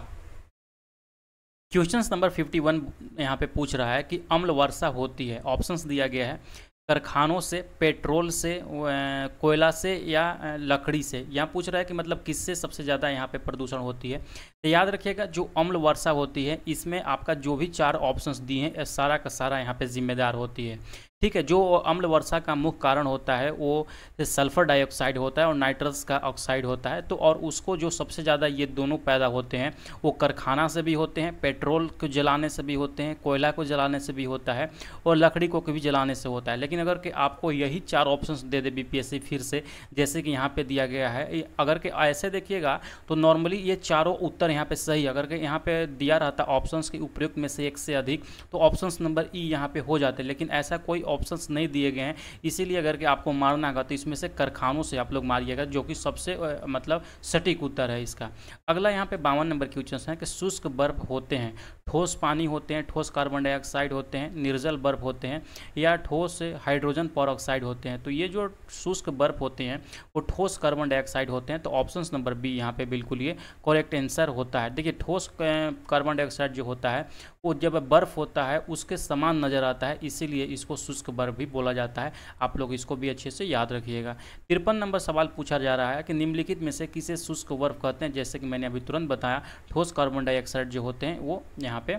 क्वेश्चन नंबर 51 यहाँ पे पूछ रहा है कि अम्ल वर्षा होती है, ऑप्शंस दिया गया है कारखानों से, पेट्रोल से, कोयला से या लकड़ी से। यहाँ पूछ रहा है कि मतलब किससे सबसे ज़्यादा यहाँ पे प्रदूषण होती है। तो याद रखिएगा जो अम्ल वर्षा होती है इसमें आपका जो भी 4 ऑप्शंस दिए हैं सारा का सारा यहाँ पे जिम्मेदार होती है, ठीक है। जो अम्ल वर्षा का मुख्य कारण होता है वो सल्फर डाइऑक्साइड होता है और नाइट्रस का ऑक्साइड होता है। तो और उसको जो सबसे ज़्यादा ये दोनों पैदा होते हैं वो कारखाना से भी होते हैं, पेट्रोल को जलाने से भी होते हैं, कोयला को जलाने से भी होता है, और लकड़ी को भी जलाने से होता है। लेकिन अगर कि आपको यही 4 ऑप्शंस दे दे BPSC फिर से, जैसे कि यहाँ पे दिया गया है, अगर कि ऐसे देखिएगा तो नॉर्मली ये चारों उत्तर यहाँ पे सही, अगर कि यहाँ पे दिया रहता ऑप्शंस के उपयुक्त में से 1 से अधिक, तो ऑप्शंस नंबर ई यहाँ पे हो जाते, लेकिन ऐसा कोई ऑप्शंस नहीं दिए गए हैं। इसीलिए अगर कि आपको मारना होगा तो इसमें से कारखानों से आप लोग मारिएगा, जो कि सबसे मतलब सटीक उत्तर है इसका। अगला यहाँ पे 52 नंबर क्वेश्चन है कि शुष्क बर्फ होते हैं, ठोस पानी होते हैं, ठोस कार्बन डाइऑक्साइड होते हैं, निर्जल बर्फ होते हैं, या ठोस हाइड्रोजन परऑक्साइड होते हैं। तो ये जो शुष्क बर्फ होते हैं वो ठोस कार्बन डाइऑक्साइड होते हैं। तो ऑप्शन नंबर बी यहाँ पे बिल्कुल ये करेक्ट आंसर होता है। देखिए ठोस कार्बन डाइऑक्साइड जो होता है वो जब बर्फ़ होता है उसके समान नज़र आता है, इसीलिए इसको शुष्क बर्फ़ भी बोला जाता है। आप लोग इसको भी अच्छे से याद रखिएगा। 53 नंबर सवाल पूछा जा रहा है कि निम्नलिखित में से किसे शुष्क बर्फ़ कहते हैं। जैसे कि मैंने अभी तुरंत बताया, ठोस कार्बन डाइऑक्साइड जो होते हैं वो यहाँ पे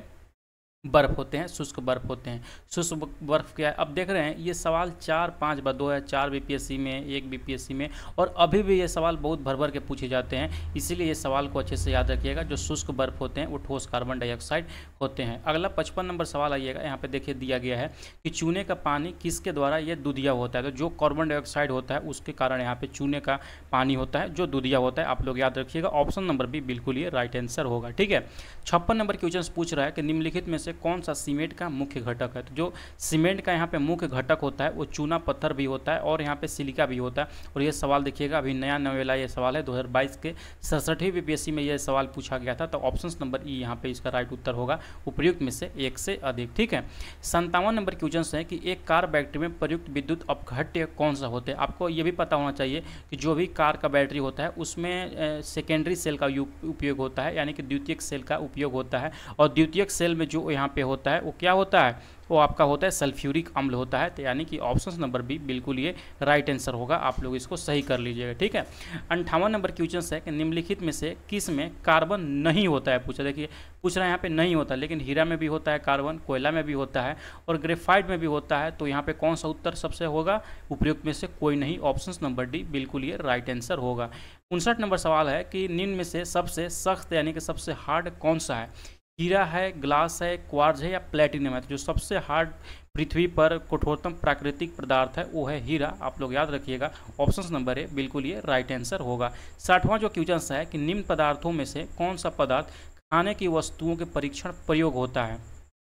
बर्फ़ होते हैं, शुष्क बर्फ़ होते हैं। शुष्क बर्फ़ क्या है, अब देख रहे हैं ये सवाल 4-5 2 है, 4 बीपीएससी में, 1 बीपीएससी में, और अभी भी ये सवाल बहुत भर भर के पूछे जाते हैं। इसीलिए ये सवाल को अच्छे से याद रखिएगा। जो शुष्क बर्फ़ होते हैं वो ठोस कार्बन डाइऑक्साइड होते हैं। अगला 55 नंबर सवाल आइएगा, यहाँ पे देखिए दिया गया है कि चूने का पानी किसके द्वारा ये दूधिया होता है। तो जो कार्बन डाइऑक्साइड होता है उसके कारण यहाँ पे चूने का पानी होता है जो दूधिया होता है। आप लोग याद रखिएगा। ऑप्शन नंबर बी बिल्कुल ये राइट आंसर होगा। ठीक है। 56 नंबर क्वेश्चन पूछ रहा है कि निम्नलिखित में से कौन सा सीमेंट का मुख्य घटक है। तो जो सीमेंट का यहाँ पे मुख्य घटक होता है वो चूना पत्थर भी होता है और यहाँ पे सिलिका भी होता है। और ये सवाल देखिएगा अभी नया नवेला ये सवाल है, 2022 के 67वीं बीपीएससी में ये सवाल पूछा गया था। तो ऑप्शन नंबर ई यहाँ पे इसका राइट उत्तर होगा, उपयुक्त में से एक से अधिक। ठीक है। 57 नंबर क्वेश्चन है कि एक कार बैटरी में प्रयुक्त विद्युत अपघट्य कौन सा होता है। आपको ये भी पता होना चाहिए कि जो भी कार का बैटरी होता है उसमें सेकेंडरी सेल का उपयोग होता है, यानी कि द्वितीयक सेल का उपयोग होता है। और द्वितीयक सेल में जो यहाँ पे होता है वो क्या होता है, वो आपका होता है सल्फ्यूरिक अम्ल होता है। तो यानी कि ऑप्शन नंबर बी बिल्कुल ये राइट आंसर होगा। आप लोग इसको सही कर लीजिएगा। ठीक है। 58 नंबर क्वेश्चन है कि निम्नलिखित में से किस में कार्बन नहीं होता है। पूछा, देखिए पूछ रहे हैं यहाँ पे नहीं होता, लेकिन हीरा में भी होता है कार्बन, कोयला में भी होता है और ग्रेफाइट में भी होता है। तो यहाँ पे कौन सा उत्तर सबसे होगा, उपयुक्त में से कोई नहीं। ऑप्शन नंबर डी बिल्कुल ये राइट आंसर होगा। 59 नंबर सवाल है कि निम्न में से सबसे सख्त यानी कि सबसे हार्ड कौन सा है। हीरा है, ग्लास है, क्वार्ज है या प्लेटिनम है। तो जो सबसे हार्ड पृथ्वी पर कठोरतम प्राकृतिक पदार्थ है वो है हीरा। आप लोग याद रखिएगा। ऑप्शन नंबर ए बिल्कुल ये राइट आंसर होगा। 60वां जो क्वेश्चन है कि निम्न पदार्थों में से कौन सा पदार्थ खाने की वस्तुओं के परीक्षण प्रयोग होता है।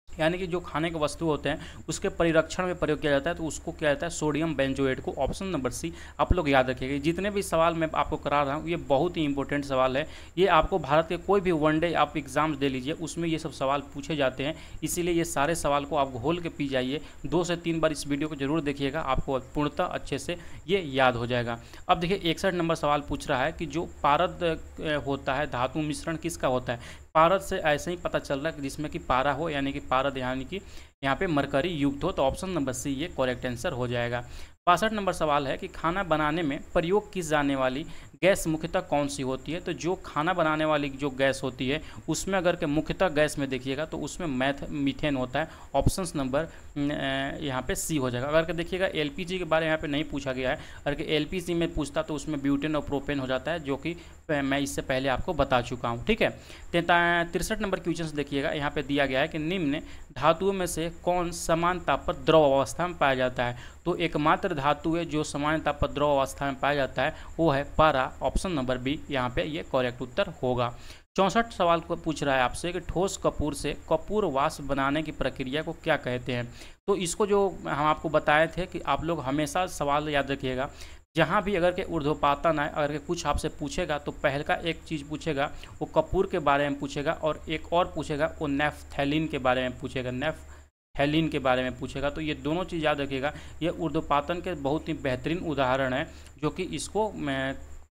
यानी कि जो खाने के वस्तु होते हैं उसके परिरक्षण में प्रयोग किया जाता है, तो उसको क्या जाता है, सोडियम बेंजोएट को। ऑप्शन नंबर सी आप लोग याद रखिएगा। जितने भी सवाल मैं आपको करा रहा हूँ ये बहुत ही इंपॉर्टेंट सवाल है। ये आपको भारत के कोई भी वनडे आप एग्जाम्स दे लीजिए उसमें ये सब सवाल पूछे जाते हैं। इसीलिए ये सारे सवाल को आप घोल के पी जाइए। 2 से 3 बार इस वीडियो को जरूर देखिएगा, आपको पूर्णतः अच्छे से ये याद हो जाएगा। अब देखिए 61 नंबर सवाल पूछ रहा है कि जो पारद होता है धातु मिश्रण किसका होता है। पारद से ऐसे ही पता चल रहा है कि जिसमें कि पारा हो, यानी कि पारद यानी कि यहाँ पे मरकरी युक्त हो। तो ऑप्शन नंबर सी ये करेक्ट आंसर हो जाएगा। 62 नंबर सवाल है कि खाना बनाने में प्रयोग की जाने वाली गैस मुख्यतः कौन सी होती है। तो जो खाना बनाने वाली जो गैस होती है उसमें अगर के मुख्यतः गैस में देखिएगा तो उसमें मीथेन होता है। ऑप्शन नंबर यहाँ पे सी हो जाएगा। अगर के देखिएगा एलपीजी के बारे में यहाँ पे नहीं पूछा गया है, अगर के एलपीजी में पूछता तो उसमें ब्यूटेन और प्रोपेन हो जाता है, जो कि मैं इससे पहले आपको बता चुका हूँ। ठीक है। 63 नंबर क्वेश्चन देखिएगा, यहाँ पे दिया गया है कि निम्न धातुओं में से कौन समान ताप पर द्रव अवस्था में पाया जाता है। तो एकमात्र धातु है जो समान ताप पर द्रव अवस्था में पाया जाता है वो है पारा। ऑप्शन नंबर बी यहाँ पे ये करेक्ट उत्तर होगा। 64 सवाल को पूछ रहा है आपसे कि ठोस कपूर से कपूर वाष्प बनाने की प्रक्रिया को क्या कहते हैं। तो इसको जो हम आपको बताए थे कि आप लोग हमेशा सवाल याद रखिएगा, जहाँ भी अगर के ऊर्ध्वपातन है, अगर के कुछ आपसे पूछेगा तो पहले का एक चीज़ पूछेगा वो कपूर के बारे में पूछेगा और एक और पूछेगा वो नेफ्थैलिन के बारे में पूछेगा, नेफ्थैलिन के बारे में पूछेगा। तो ये दोनों चीज़ याद रखिएगा। ये ऊर्ध्वपातन के बहुत ही बेहतरीन उदाहरण है जो कि इसको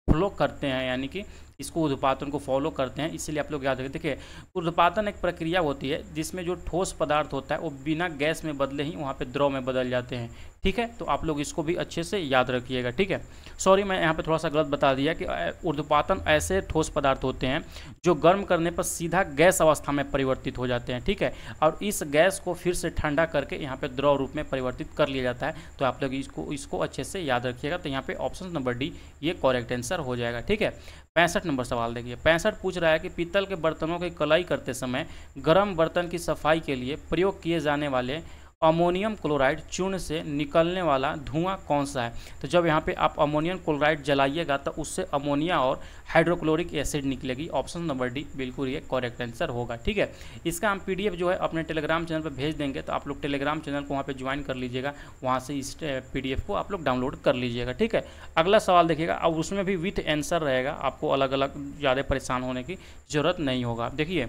फॉलो करते हैं, यानी कि इसको ऊर्ध्वपातन को फॉलो करते हैं। इसीलिए आप लोग याद रखें। देखिए ऊर्ध्वपातन एक प्रक्रिया होती है जिसमें जो ठोस पदार्थ होता है वो बिना गैस में बदले ही वहाँ पे द्रव में बदल जाते हैं। ठीक है। तो आप लोग इसको भी अच्छे से याद रखिएगा। ठीक है। सॉरी मैं यहाँ पे थोड़ा सा गलत बता दिया कि ऊर्ध्वपातन ऐसे ठोस पदार्थ होते हैं जो गर्म करने पर सीधा गैस अवस्था में परिवर्तित हो जाते हैं। ठीक है। और इस गैस को फिर से ठंडा करके यहाँ पे द्रव रूप में परिवर्तित कर लिया जाता है। तो आप लोग इसको अच्छे से याद रखिएगा। तो यहाँ पे ऑप्शन नंबर डी ये करेक्ट आंसर हो जाएगा। ठीक है। 65 नंबर सवाल देखिए। 65 पूछ रहा है कि पीतल के बर्तनों की कलाई करते समय गर्म बर्तन की सफाई के लिए प्रयोग किए जाने वाले अमोनियम क्लोराइड चूर्ण से निकलने वाला धुआं कौन सा है। तो जब यहाँ पे आप अमोनियम क्लोराइड जलाइएगा तो उससे अमोनिया और हाइड्रोक्लोरिक एसिड निकलेगी। ऑप्शन नंबर डी बिल्कुल ये करेक्ट आंसर होगा। ठीक है। इसका हम पीडीएफ जो है अपने टेलीग्राम चैनल पर भेज देंगे, तो आप लोग टेलीग्राम चैनल को वहाँ पे ज्वाइन कर लीजिएगा, वहाँ से इस पीडीएफ को आप लोग डाउनलोड कर लीजिएगा। ठीक है। अगला सवाल देखिएगा, अब उसमें भी विथ आंसर रहेगा, आपको अलग अलग ज़्यादा परेशान होने की ज़रूरत नहीं होगा। देखिए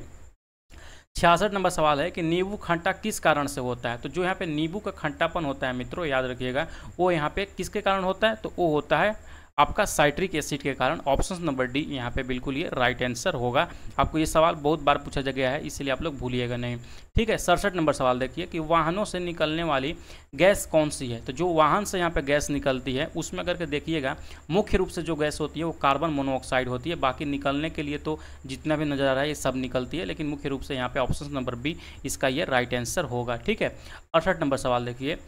66 नंबर सवाल है कि नींबू खट्टा किस कारण से होता है। तो जो यहाँ पे नींबू का खट्टापन होता है मित्रों याद रखिएगा, वो यहाँ पे किसके कारण होता है। तो वो होता है आपका साइट्रिक एसिड के कारण। ऑप्शन नंबर डी यहाँ पे बिल्कुल ये राइट आंसर होगा। आपको ये सवाल बहुत बार पूछा गया है, इसलिए आप लोग भूलिएगा नहीं। ठीक है, 67 नंबर सवाल देखिए कि वाहनों से निकलने वाली गैस कौन सी है। तो जो वाहन से यहाँ पे गैस निकलती है उसमें करके देखिएगा, मुख्य रूप से जो गैस होती है वो कार्बन मोनोऑक्साइड होती है। बाकी निकलने के लिए तो जितना भी नजर आ रहा है ये सब निकलती है, लेकिन मुख्य रूप से यहाँ पे ऑप्शन नंबर बी इसका ये राइट आंसर होगा। ठीक है, 68 नंबर सवाल देखिए,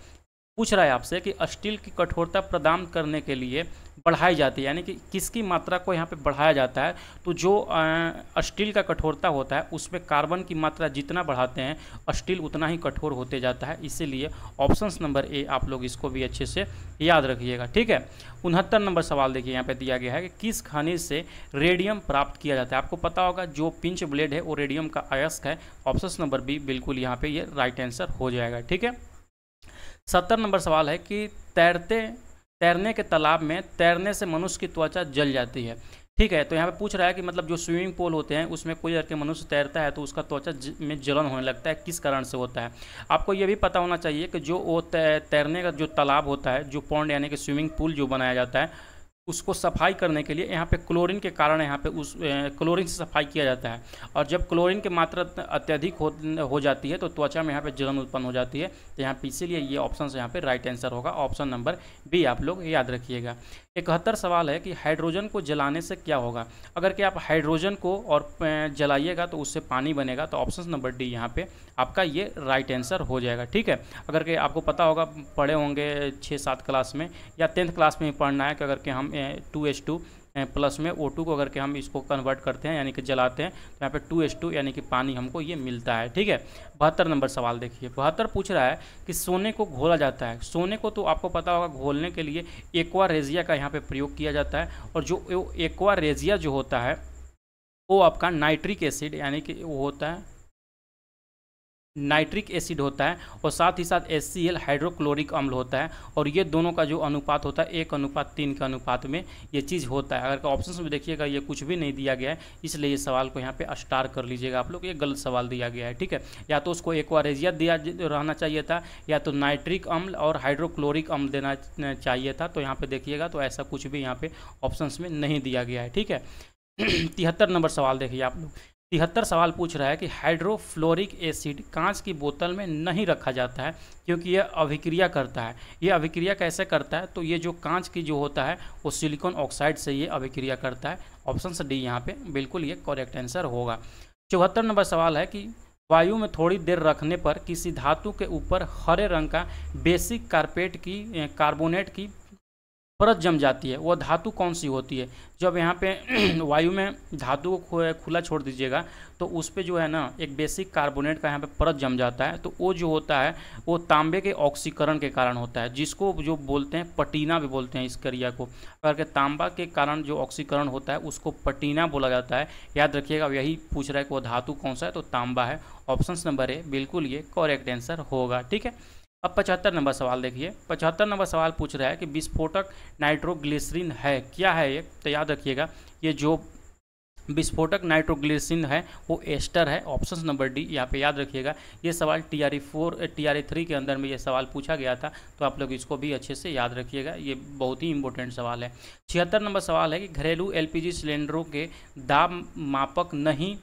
पूछ रहा है आपसे कि स्टील की कठोरता प्रदान करने के लिए बढ़ाई जाती है, यानी कि किसकी मात्रा को यहाँ पे बढ़ाया जाता है। तो जो स्टील का कठोरता होता है उसमें कार्बन की मात्रा जितना बढ़ाते हैं स्टील उतना ही कठोर होते जाता है, इसीलिए ऑप्शन नंबर ए आप लोग इसको भी अच्छे से याद रखिएगा। ठीक है, 69 नंबर सवाल देखिए यहाँ पे दिया गया है कि किस खनिज से रेडियम प्राप्त किया जाता है। आपको पता होगा जो पिंच ब्लेड है वो रेडियम का अयस्क है। ऑप्शन नंबर बी बिल्कुल यहाँ पे ये राइट आंसर हो जाएगा। ठीक है, 70 नंबर सवाल है कि तैरने के तालाब में तैरने से मनुष्य की त्वचा जल जाती है। ठीक है, तो यहाँ पे पूछ रहा है कि मतलब जो स्विमिंग पूल होते हैं उसमें कोई करके मनुष्य तैरता है तो उसका त्वचा में जलन होने लगता है, किस कारण से होता है। आपको ये भी पता होना चाहिए कि जो वो तैरने का जो तालाब होता है, जो पॉन्ड यानी कि स्विमिंग पूल जो बनाया जाता है, उसको सफाई करने के लिए यहाँ पे क्लोरीन के कारण यहाँ पे उस क्लोरीन से सफाई किया जाता है। और जब क्लोरीन की मात्रा अत्यधिक हो जाती है तो त्वचा में यहाँ पे जलन उत्पन्न हो जाती है। तो यहाँ पे इसीलिए ये ऑप्शन यहाँ पे राइट आंसर होगा, ऑप्शन नंबर बी आप लोग याद रखिएगा। 71 सवाल है कि हाइड्रोजन को जलाने से क्या होगा। अगर कि आप हाइड्रोजन को और जलाइएगा तो उससे पानी बनेगा, तो ऑप्शन नंबर डी यहाँ पे आपका ये राइट आंसर हो जाएगा। ठीक है, अगर कि आपको पता होगा, पढ़े होंगे 6-7 क्लास में या 10th क्लास में ही पढ़ना है कि अगर कि हम 2H2 प्लस में O2 को अगर कि हम इसको कन्वर्ट करते हैं यानी कि जलाते हैं तो यहाँ पे 2H2 यानी कि पानी हमको ये मिलता है। ठीक है, 72 नंबर सवाल देखिए, 72 पूछ रहा है कि सोने को घोला जाता है। सोने को तो आपको पता होगा घोलने के लिए एक्वा रेजिया का यहाँ पे प्रयोग किया जाता है, और जो एक्वा रेजिया जो होता है वो आपका नाइट्रिक एसिड यानी कि वो होता है नाइट्रिक एसिड होता है, और साथ ही साथ HCl हाइड्रोक्लोरिक अम्ल होता है, और ये दोनों का जो अनुपात होता है 1:3 के अनुपात में ये चीज़ होता है। अगर ऑप्शन में देखिएगा ये कुछ भी नहीं दिया गया है, इसलिए ये सवाल को यहाँ पे स्टार कर लीजिएगा आप लोग, ये गलत सवाल दिया गया है। ठीक है, या तो उसको एक्वा रेजिया दिया रहना चाहिए था, या तो नाइट्रिक अम्ल और हाइड्रोक्लोरिक अम्ल देना चाहिए था। तो यहाँ पर देखिएगा तो ऐसा कुछ भी यहाँ पे ऑप्शन में नहीं दिया गया है। ठीक है, 73 नंबर सवाल देखिए आप लोग, 73 सवाल पूछ रहा है कि हाइड्रोफ्लोरिक एसिड कांच की बोतल में नहीं रखा जाता है क्योंकि यह अभिक्रिया करता है। ये अभिक्रिया कैसे करता है, तो ये जो कांच की जो होता है वो सिलिकॉन ऑक्साइड से ये अभिक्रिया करता है। ऑप्शन डी यहाँ पे बिल्कुल ये करेक्ट आंसर होगा। 74 नंबर सवाल है कि वायु में थोड़ी देर रखने पर किसी धातु के ऊपर हरे रंग का बेसिक कार्बोनेट की परत जम जाती है, वो धातु कौन सी होती है। जब यहाँ पे वायु में धातु को खुला छोड़ दीजिएगा तो उस पर जो है ना एक बेसिक कार्बोनेट का यहाँ पे परत जम जाता है, तो वो जो होता है वो तांबे के ऑक्सीकरण के कारण होता है, जिसको जो बोलते हैं पटीना भी बोलते हैं इस क्रिया को। अगर तांबा के कारण जो ऑक्सीकरण होता है उसको पटीना बोला जाता है। याद रखिएगा, यही पूछ रहा है कि वो धातु कौन सा है, तो तांबा है। ऑप्शन नंबर ए बिल्कुल ये करेक्ट आंसर होगा। ठीक है, अब 75 नंबर सवाल देखिए, 75 नंबर सवाल पूछ रहा है कि विस्फोटक नाइट्रोग्लिसरीन है, क्या है ये। तो याद रखिएगा ये जो विस्फोटक नाइट्रोग्लिसरीन है वो एस्टर है। ऑप्शन नंबर डी यहाँ पे याद रखिएगा। ये सवाल TRE3 के अंदर में ये सवाल पूछा गया था, तो आप लोग इसको भी अच्छे से याद रखिएगा, ये बहुत ही इंपॉर्टेंट सवाल है। 76 नंबर सवाल है कि घरेलू LPG सिलेंडरों के दाब मापक नहीं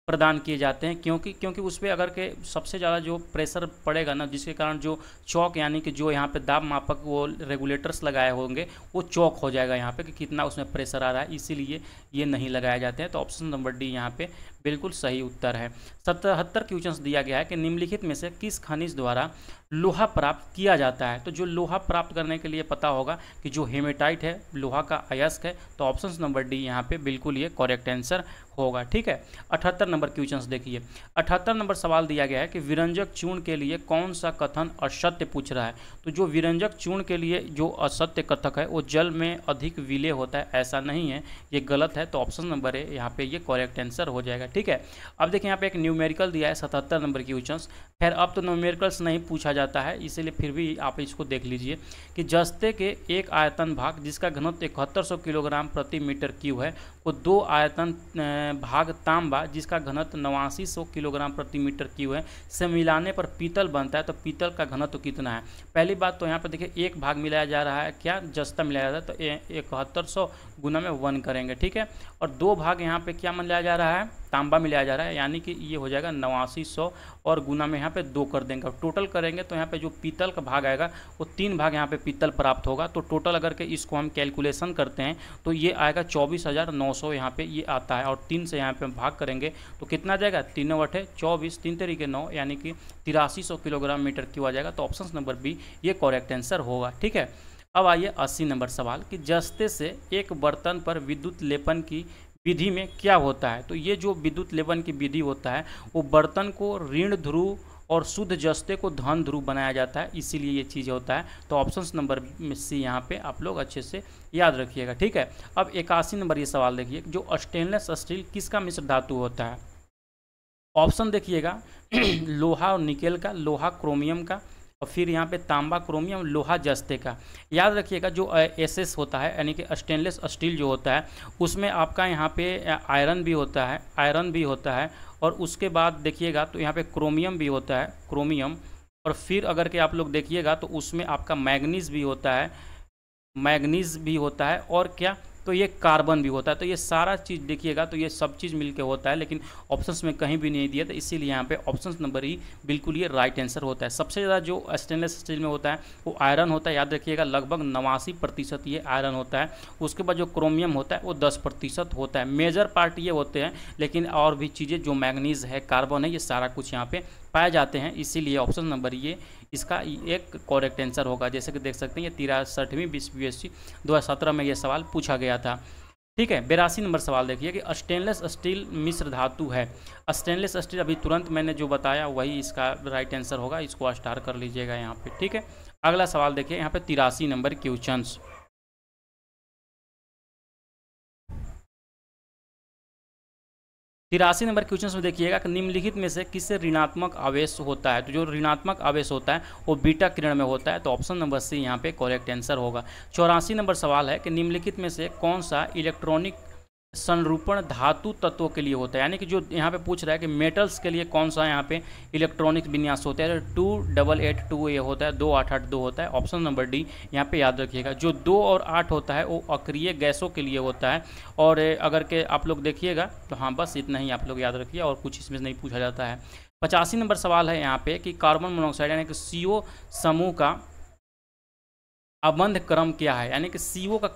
प्रदान किए जाते हैं, क्योंकि उस पर अगर के सबसे ज़्यादा जो प्रेशर पड़ेगा ना, जिसके कारण जो चौक यानी कि जो यहाँ पे दाब मापक वो रेगुलेटर्स लगाए होंगे वो चौक हो जाएगा यहाँ पे कि कितना उसमें प्रेशर आ रहा है, इसीलिए ये नहीं लगाए जाते हैं। तो ऑप्शन नंबर डी यहाँ पे बिल्कुल सही उत्तर है। 77 क्वेश्चन दिया गया है कि निम्नलिखित में से किस खनिज द्वारा लोहा प्राप्त किया जाता है। तो जो लोहा प्राप्त करने के लिए पता होगा कि जो हेमेटाइट है लोहा का अयस्क है, तो ऑप्शन नंबर डी यहाँ पे बिल्कुल ये करेक्ट आंसर होगा। ठीक है, 78 नंबर क्वेश्चन देखिए, 78 नंबर सवाल दिया गया है कि विरंजक चूर्ण के लिए कौन सा कथन असत्य पूछ रहा है। तो जो विरंजक चूर्ण के लिए जो असत्य कथक है वो जल में अधिक विलय होता है, ऐसा नहीं है, ये गलत है। तो ऑप्शन नंबर ए यहाँ पे ये करेक्ट आंसर हो जाएगा। ठीक है, अब देखिए यहाँ पे एक न्यूमेरिकल दिया है 77 नंबर क्वेश्चन। खैर अब तो न्यूमेरिकल्स नहीं पूछा जाता है, इसीलिए फिर भी आप इसको देख लीजिए कि जस्ते के एक आयतन भाग जिसका घनत्व 7100 किलोग्राम प्रति मीटर क्यूब है, वो 2 आयतन भाग तांबा जिसका घनत्व 8900 किलोग्राम प्रति मीटर क्यूब है, से मिलाने पर पीतल बनता है, तो पीतल का घनत्व कितना है। पहली बात तो यहाँ पर देखिए एक भाग मिलाया जा रहा है, क्या जस्ता मिलाया जा रहा है, तो 7100 गुना में 1 करेंगे, ठीक है। और 2 भाग यहाँ पे क्या मिलाया जा रहा है, तांबा मिलाया जा रहा है, यानी कि ये हो जाएगा 8900 और गुना में यहाँ पे 2 कर देंगे। और टोटल करेंगे तो यहाँ पे जो पीतल का भाग आएगा वो 3 भाग यहाँ पे पीतल प्राप्त होगा। तो टोटल अगर के इसको हम कैलकुलेशन करते हैं तो ये आएगा 24,900 यहाँ पे ये आता है। और 3 से यहाँ पे भाग करेंगे तो कितना जाएगा, 3 × 24, 3 × 9 यानी कि 8300 किलोग्राम मीटर क्यूब आ जाएगा। तो ऑप्शन नंबर बी ये करेक्ट आंसर होगा, ठीक है। अब आइए 80 नंबर सवाल कि जस्ते से एक बर्तन पर विद्युत लेपन की विधि में क्या होता है। तो ये जो विद्युत लेपन की विधि होता है वो बर्तन को ऋण ध्रुव और शुद्ध जस्ते को धन ध्रुव बनाया जाता है, इसीलिए ये चीज़ होता है। तो ऑप्शन नंबर सी यहाँ पे आप लोग अच्छे से याद रखिएगा, ठीक है। अब 81 नंबर ये सवाल देखिए, जो स्टेनलेस स्टील किसका मिश्र धातु होता है। ऑप्शन देखिएगा लोहा और निकेल का, लोहा क्रोमियम का, और फिर यहाँ पे तांबा क्रोमियम, लोहा जस्ते का। याद रखिएगा जो एसएस होता है यानी कि स्टेनलेस स्टील जो होता है उसमें आपका यहाँ पे आयरन भी होता है, और उसके बाद देखिएगा तो यहाँ पे क्रोमियम भी होता है, क्रोमियम। और फिर अगर के आप लोग देखिएगा तो उसमें आपका मैग्नीज भी होता है, और क्या, तो ये कार्बन भी होता है। तो ये सारा चीज़ देखिएगा तो ये सब चीज़ मिलके होता है, लेकिन ऑप्शंस में कहीं भी नहीं दिया, तो इसीलिए यहाँ पे ऑप्शन नंबर ई बिल्कुल ये राइट आंसर होता है। सबसे ज़्यादा जो स्टेनलेस स्टील में होता है वो आयरन होता है, याद रखिएगा लगभग 89% ये आयरन होता है। उसके बाद जो क्रोमियम होता है वो 10% होता है। मेजर पार्ट ये होते हैं, लेकिन और भी चीज़ें जो मैग्नीज है, कार्बन है, ये सारा कुछ यहाँ पे पाए जाते हैं, इसीलिए ऑप्शन नंबर ये इसका एक करेक्ट आंसर होगा। जैसे कि देख सकते हैं ये 63वीं BPSC 2017 में ये सवाल पूछा गया था, ठीक है। 82 नंबर सवाल देखिए कि स्टेनलेस स्टील मिश्र धातु है। स्टेनलेस स्टील अभी तुरंत मैंने जो बताया वही इसका राइट आंसर होगा, इसको स्टार कर लीजिएगा यहाँ पे, ठीक है। अगला सवाल देखिए यहाँ पे 83 नंबर क्वेश्चंस। 83 नंबर क्वेश्चन में देखिएगा कि निम्नलिखित में से किससे ऋणात्मक आवेश होता है। तो जो ऋणात्मक आवेश होता है वो बीटा किरण में होता है, तो ऑप्शन नंबर सी यहाँ पे करेक्ट आंसर होगा। 84 नंबर सवाल है कि निम्नलिखित में से कौन सा इलेक्ट्रॉनिक संरूपण धातु तत्वों के लिए होता है, यानी कि जो यहाँ पे पूछ रहा है कि मेटल्स के लिए कौन सा यहाँ पे इलेक्ट्रॉनिक विन्यास होता है। 2882 ये होता है, 2882 होता है। ऑप्शन नंबर डी यहाँ पे याद रखिएगा। जो 2 और 8 होता है वो अक्रिय गैसों के लिए होता है। और अगर के आप लोग देखिएगा तो हाँ बस इतना ही आप लोग याद रखिए, और कुछ इसमें नहीं पूछा जाता है। 85 नंबर सवाल है यहाँ पे कि कार्बन मोनोऑक्साइड यानी कि CO समूह का आबंध क्रम क्या है, यानी कि CO का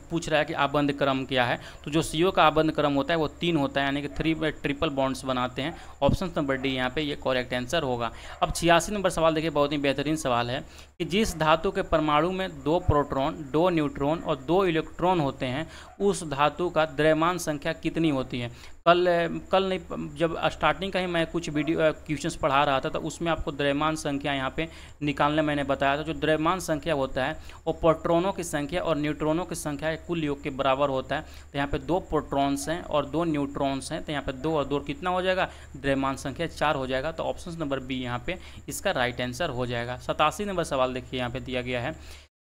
पूछ रहा है कि आबंध क्रम क्या है। तो जो CO का आबंध क्रम होता है वो 3 होता है, यानी कि 3 ट्रिपल बॉन्ड्स बनाते हैं। ऑप्शन नंबर डी यहाँ पे ये करेक्ट आंसर होगा। अब 86 नंबर सवाल देखिए, बहुत ही बेहतरीन सवाल है कि जिस धातु के परमाणु में 2 प्रोटॉन, 2 न्यूट्रॉन और 2 इलेक्ट्रॉन होते हैं उस धातु का द्रव्यमान संख्या कितनी होती है। कल नहीं, जब स्टार्टिंग का ही मैं कुछ वीडियो क्वेश्चंस पढ़ा रहा था तो उसमें आपको द्रव्यमान संख्या यहाँ पे निकालने मैंने बताया था। जो द्रव्यमान संख्या होता है वो प्रोटॉनों की संख्या और न्यूट्रॉनों की संख्या के कुल योग के बराबर होता है। तो यहाँ पे 2 प्रोटॉन्स हैं और 2 न्यूट्रॉन्स हैं, तो यहाँ पे 2 और 2 कितना हो जाएगा, द्रव्यमान संख्या 4 हो जाएगा। तो ऑप्शन नंबर बी यहाँ पे इसका राइट आंसर हो जाएगा। 87 नंबर सवाल देखिए यहाँ पे दिया गया है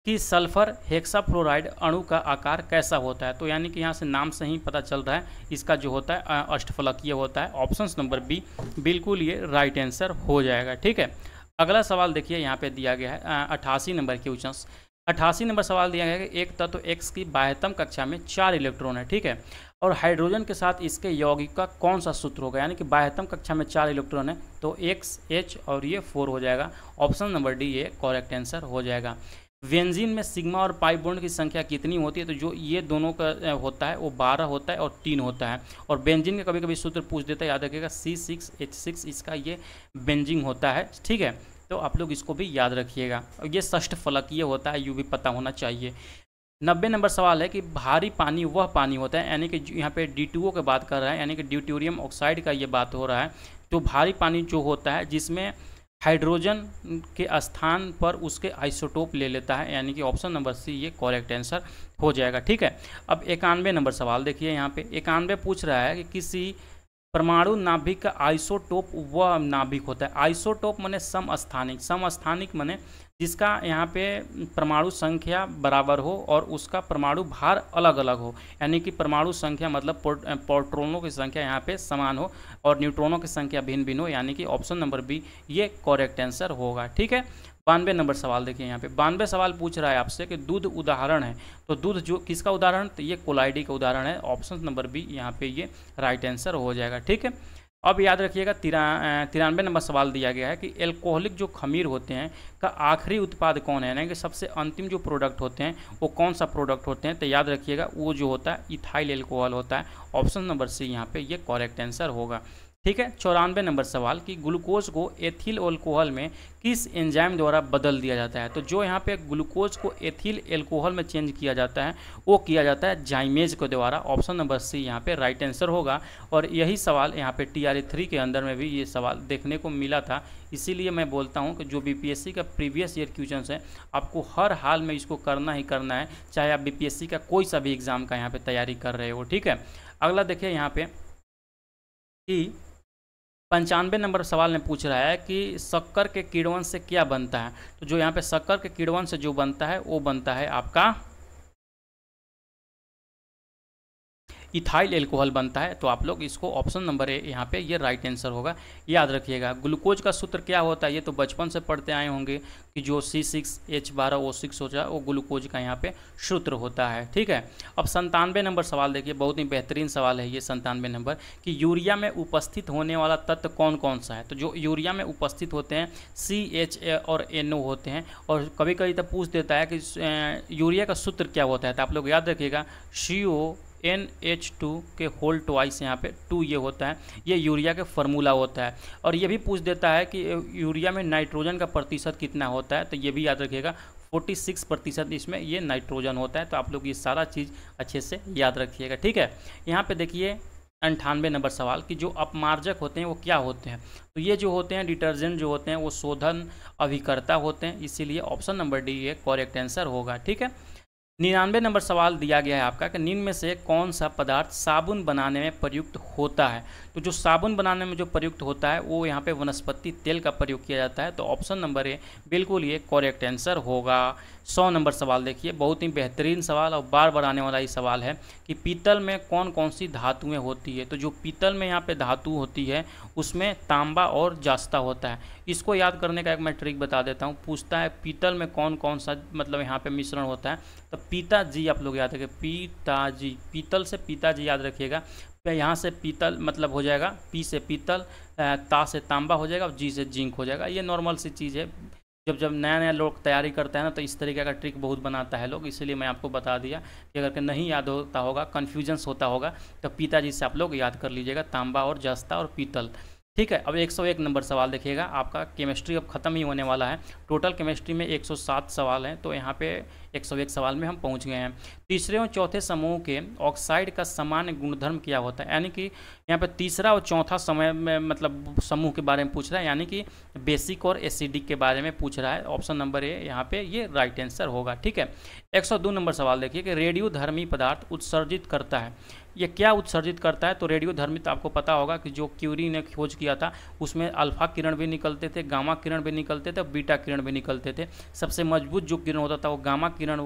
कि सल्फर हेक्साफ्लोराइड अणु का आकार कैसा होता है। तो यानी कि यहाँ से नाम से ही पता चल रहा है इसका जो होता है अष्टफलकीय होता है। ऑप्शन नंबर बी बिल्कुल ये राइट आंसर हो जाएगा, ठीक है। अगला सवाल देखिए यहाँ पे दिया गया है 88 नंबर क्वेश्चन। 88 नंबर सवाल दिया गया है कि एक तत्व X की बाह्यतम कक्षा में 4 इलेक्ट्रॉन है, ठीक है, और हाइड्रोजन के साथ इसके यौगिक का कौन सा सूत्र होगा, यानी कि बाह्यतम कक्षा में 4 इलेक्ट्रॉन है तो X, H और ये 4 हो जाएगा। ऑप्शन नंबर डी ये करेक्ट आंसर हो जाएगा। बेंजीन में सिग्मा और पाई बॉन्ड की संख्या कितनी होती है। तो जो ये दोनों का होता है वो 12 होता है और 3 होता है। और बेंजीन का कभी कभी सूत्र पूछ देता है, याद रखिएगा C6H6 इसका ये बेंजीन होता है, ठीक है। तो आप लोग इसको भी याद रखिएगा। और ये षष्ठ फलकीय होता है, ये भी पता होना चाहिए। 90 नंबर सवाल है कि भारी पानी वह पानी होता है, यानी कि यहाँ पे D2O की बात कर रहा है, यानी कि ड्यूटेरियम ऑक्साइड का ये बात हो रहा है। तो भारी पानी जो होता है जिसमें हाइड्रोजन के स्थान पर उसके आइसोटोप ले लेता है, यानी कि ऑप्शन नंबर सी ये करेक्ट आंसर हो जाएगा, ठीक है। अब 91 नंबर सवाल देखिए यहाँ पे 91 पूछ रहा है कि किसी परमाणु नाभिक का आइसोटोप वह नाभिक होता है। आइसोटोप माने समस्थानिक, समस्थानिक माने जिसका यहाँ पे परमाणु संख्या बराबर हो और उसका परमाणु भार अलग अलग हो, यानी कि परमाणु संख्या मतलब प्रोटॉनों की संख्या यहाँ पे समान हो और न्यूट्रॉनों की संख्या भिन्न भिन्न हो, यानी कि ऑप्शन नंबर बी ये करेक्ट आंसर होगा। ठीक है, 92 नंबर सवाल देखिए यहाँ पे 92 सवाल पूछ रहा है आपसे कि दूध उदाहरण है, तो दूध जो किसका उदाहरण, तो ये कोलाइडी का उदाहरण है। ऑप्शन नंबर बी यहाँ पे ये राइट आंसर हो जाएगा। ठीक है, अब याद रखिएगा 93 नंबर सवाल दिया गया है कि एल्कोहलिक जो खमीर होते हैं का आखिरी उत्पाद कौन है, यानी कि सबसे अंतिम जो प्रोडक्ट होते हैं वो कौन सा प्रोडक्ट होते हैं, तो याद रखिएगा वो जो होता है इथाइल एल्कोहल होता है। ऑप्शन नंबर सी यहाँ पे ये करेक्ट आंसर होगा। ठीक है, 94 नंबर सवाल कि ग्लूकोज को एथिल अल्कोहल में किस एंजाइम द्वारा बदल दिया जाता है, तो जो यहाँ पे ग्लूकोज को एथिल अल्कोहल में चेंज किया जाता है वो किया जाता है जाइमेज के द्वारा। ऑप्शन नंबर सी यहाँ पे राइट आंसर होगा। और यही सवाल यहाँ पे TRE 3 के अंदर में भी ये सवाल देखने को मिला था, इसीलिए मैं बोलता हूँ कि जो BPSC का प्रीवियस ईयर क्वेश्चन है आपको हर हाल में इसको करना ही करना है, चाहे आप BPSC का कोई सा भी एग्जाम का यहाँ पे तैयारी कर रहे हो। ठीक है, अगला देखिए यहाँ पे कि 95 नंबर सवाल में पूछ रहा है कि शक्कर के किण्वन से क्या बनता है, तो जो यहाँ पे शक्कर के किण्वन से जो बनता है वो बनता है आपका इथाइल एल्कोहल बनता है। तो आप लोग इसको ऑप्शन नंबर ए यहाँ पे ये राइट आंसर होगा। याद रखिएगा ग्लूकोज का सूत्र क्या होता है, ये तो बचपन से पढ़ते आए होंगे कि जो C6H12O6 होता है वो ग्लूकोज का यहाँ पे सूत्र होता है। ठीक है, अब 97 नंबर सवाल देखिए, बहुत ही बेहतरीन सवाल है ये 97 नंबर कि यूरिया में उपस्थित होने वाला तत्व कौन कौन सा है, तो जो यूरिया में उपस्थित होते हैं CH और NO होते हैं। और कभी कभी तो पूछ देता है कि यूरिया का सूत्र क्या होता है, तो आप लोग याद रखिएगा CONH2 के होल ट्वाइस यहाँ पे 2 ये होता है, ये यूरिया का फार्मूला होता है। और ये भी पूछ देता है कि यूरिया में नाइट्रोजन का प्रतिशत कितना होता है, तो ये भी याद रखिएगा 46% इसमें ये नाइट्रोजन होता है। तो आप लोग ये सारा चीज़ अच्छे से याद रखिएगा। ठीक है, यहाँ पे देखिए 98 नंबर सवाल कि जो अपमार्जक होते हैं वो क्या होते हैं, तो ये जो होते हैं डिटर्जेंट जो होते हैं वो शोधन अभिकर्ता होते हैं, इसीलिए ऑप्शन नंबर डी ये करेक्ट आंसर होगा। ठीक है, 99 नंबर सवाल दिया गया है आपका कि निम्न में से कौन सा पदार्थ साबुन बनाने में प्रयुक्त होता है, तो जो साबुन बनाने में जो प्रयुक्त होता है वो यहाँ पे वनस्पति तेल का प्रयोग किया जाता है। तो ऑप्शन नंबर ए बिल्कुल ये करेक्ट आंसर होगा। 100 नंबर सवाल देखिए, बहुत ही बेहतरीन सवाल और बार बार आने वाला ही सवाल है कि पीतल में कौन कौन सी धातुएं होती है, तो जो पीतल में यहाँ पे धातु होती है उसमें तांबा और जास्ता होता है। इसको याद करने का एक मैं ट्रिक बता देता हूँ, पूछता है पीतल में कौन कौन सा मतलब यहाँ पे मिश्रण होता है, तो पिताजी आप लोग याद रखिए, पिताजी, पीतल से पिताजी याद रखिएगा। यहाँ से पीतल मतलब हो जाएगा पी से पीतल, ता से तांबा हो जाएगा और जी से जिंक हो जाएगा। ये नॉर्मल सी चीज़ है, जब जब नया नया लोग तैयारी करते हैं ना तो इस तरीके का ट्रिक बहुत बनाता है लोग, इसलिए मैं आपको बता दिया कि अगर नहीं याद होता होगा, कन्फ्यूजन्स होता होगा, तो पिताजी से आप लोग याद कर लीजिएगा, तांबा और जस्ता और पीतल। ठीक है, अब 101 नंबर सवाल देखिएगा, आपका केमिस्ट्री अब ख़त्म ही होने वाला है। टोटल केमिस्ट्री में 107 सवाल हैं, तो यहाँ पे 101 सवाल में हम पहुँच गए हैं। तीसरे और चौथे समूह के ऑक्साइड का सामान्य गुणधर्म क्या होता है, यानी कि यहाँ पे तीसरा और चौथा समय में मतलब समूह के बारे में पूछ रहा है, यानी कि बेसिक और एसिडिक के बारे में पूछ रहा है। ऑप्शन नंबर ए यहाँ पे ये राइट आंसर होगा। ठीक है, 102 नंबर सवाल देखिए कि रेडियोधर्मी पदार्थ उत्सर्जित करता है, ये क्या उत्सर्जित करता है, तो रेडियोधर्मी तो आपको पता होगा कि जो क्यूरी ने खोज किया था उसमें अल्फा किरण भी निकलते थे, गामा किरण भी निकलते थे, बीटा किरण भी निकलते थे। सबसे मजबूत जो किरण होता था वो गामा किरण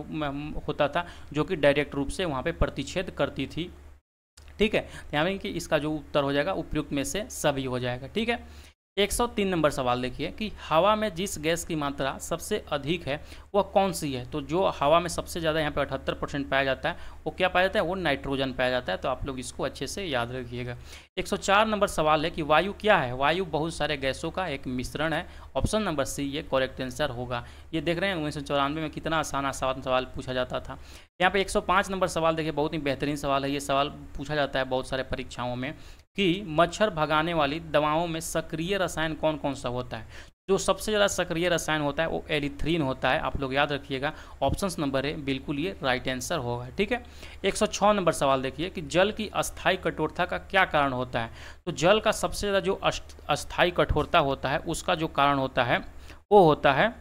होता था, जो कि डायरेक्ट रूप से वहाँ पे प्रतिच्छेद करती थी। ठीक है, यानी कि इसका जो उत्तर हो जाएगा उपयुक्त में से सभी हो जाएगा। ठीक है, 103 नंबर सवाल देखिए कि हवा में जिस गैस की मात्रा सबसे अधिक है वह कौन सी है, तो जो हवा में सबसे ज़्यादा यहाँ पे 78% पाया जाता है वो क्या पाया जाता है, वो नाइट्रोजन पाया जाता है। तो आप लोग इसको अच्छे से याद रखिएगा। 104 नंबर सवाल है कि वायु क्या है, वायु बहुत सारे गैसों का एक मिश्रण है। ऑप्शन नंबर सी ये करेक्ट आंसर होगा। ये देख रहे हैं 1994 में कितना आसान आसान सवाल पूछा जाता था। यहाँ पे 105 नंबर सवाल देखिए, बहुत ही बेहतरीन सवाल है। ये सवाल पूछा जाता है बहुत सारे परीक्षाओं में कि मच्छर भगाने वाली दवाओं में सक्रिय रसायन कौन कौन सा होता है, जो सबसे ज़्यादा सक्रिय रसायन होता है वो एरिथ्रीन होता है। आप लोग याद रखिएगा, ऑप्शन नंबर है बिल्कुल ये राइट आंसर होगा। ठीक है, 106 नंबर सवाल देखिए कि जल की अस्थायी कठोरता का क्या कारण होता है, तो जल का सबसे ज़्यादा जो अस्थायी कठोरता होता है उसका जो कारण होता है वो होता है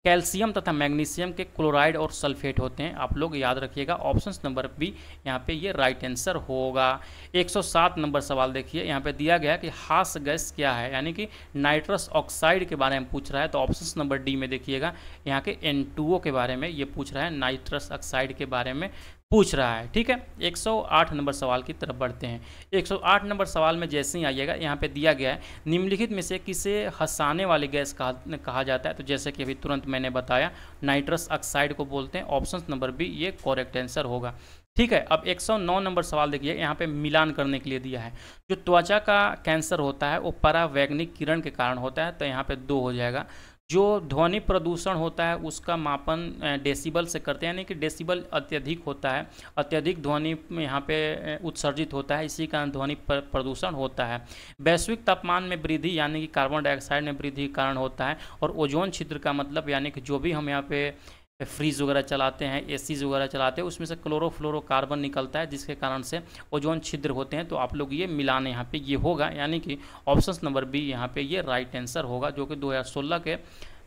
कैल्शियम तथा मैग्नीशियम के क्लोराइड और सल्फेट होते हैं। आप लोग याद रखिएगा, ऑप्शन नंबर बी यहाँ पे ये राइट आंसर होगा। 107 नंबर सवाल देखिए, यहाँ पे दिया गया कि हास गैस क्या है, यानी कि नाइट्रस ऑक्साइड के बारे में पूछ रहा है। तो ऑप्शन नंबर डी में देखिएगा, यहाँ के N2O के बारे में ये पूछ रहा है, नाइट्रस ऑक्साइड के बारे में पूछ रहा है। ठीक है, 108 नंबर सवाल की तरफ बढ़ते हैं। 108 नंबर सवाल में जैसे ही आइएगा, यहाँ पे दिया गया है निम्नलिखित में से किसे हंसाने वाली गैस कहा जाता है। तो जैसे कि अभी तुरंत मैंने बताया, नाइट्रस ऑक्साइड को बोलते हैं। ऑप्शन नंबर बी ये करेक्ट आंसर होगा। ठीक है, अब 109 नंबर सवाल देखिए, यहाँ पे मिलान करने के लिए दिया है। जो त्वचा का कैंसर होता है वो परावैंगनिक किरण के कारण होता है, तो यहाँ पे 2 हो जाएगा। जो ध्वनि प्रदूषण होता है उसका मापन डेसिबल से करते हैं, यानी कि डेसिबल अत्यधिक होता है, अत्यधिक ध्वनि यहाँ पे उत्सर्जित होता है, इसी कारण ध्वनि प्रदूषण होता है। वैश्विक तापमान में वृद्धि यानी कि कार्बन डाइऑक्साइड में वृद्धि के कारण होता है। और ओजोन छिद्र का मतलब यानी कि जो भी हम यहाँ पे फ्रीज वगैरह चलाते हैं, एसीज वगैरह चलाते हैं, उसमें से क्लोरोफ्लोरोकार्बन निकलता है, जिसके कारण से ओजोन छिद्र होते हैं। तो आप लोग ये मिलान यहाँ पे ये होगा, यानी कि ऑप्शन नंबर बी यहाँ पे ये राइट आंसर होगा, जो कि 2016 के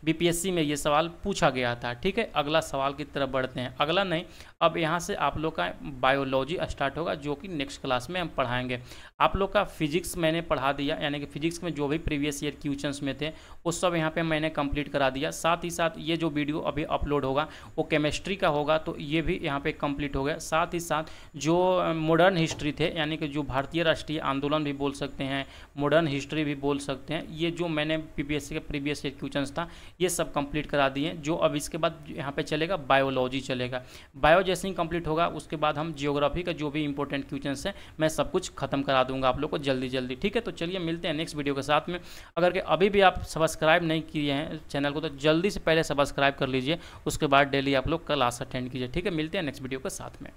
बीपीएससी में ये सवाल पूछा गया था। ठीक है, अगला सवाल की तरफ बढ़ते हैं। अगला नहीं, अब यहाँ से आप लोग का बायोलॉजी स्टार्ट होगा, जो कि नेक्स्ट क्लास में हम पढ़ाएंगे। आप लोग का फिजिक्स मैंने पढ़ा दिया, यानी कि फिजिक्स में जो भी प्रीवियस ईयर क्वेश्चंस में थे वो सब यहाँ पे मैंने कंप्लीट करा दिया। साथ ही साथ ये जो वीडियो अभी अपलोड होगा वो केमिस्ट्री का होगा, तो ये भी यहाँ पे कंप्लीट हो गया। साथ ही साथ जो मॉडर्न हिस्ट्री थे, यानी कि जो भारतीय राष्ट्रीय आंदोलन भी बोल सकते हैं, मॉडर्न हिस्ट्री भी बोल सकते हैं, ये जो मैंने बीपीएससी के प्रीवियस ईयर क्वेश्चंस था ये सब कंप्लीट करा दिए। जो अब इसके बाद यहाँ पे चलेगा बायोलॉजी चलेगा। बायो जैसे ही कंप्लीट होगा उसके बाद हम जियोग्राफी का जो भी इंपॉर्टेंट क्वेश्चंस हैं मैं सब कुछ खत्म करा दूंगा आप लोग को जल्दी जल्दी। ठीक है, तो चलिए मिलते हैं नेक्स्ट वीडियो के साथ में। अगर कि अभी भी आप सब्सक्राइब नहीं किए हैं चैनल को, तो जल्दी से पहले सब्सक्राइब कर लीजिए, उसके बाद डेली आप लोग क्लास अटेंड कीजिए। ठीक है, मिलते हैं नेक्स्ट वीडियो के साथ में।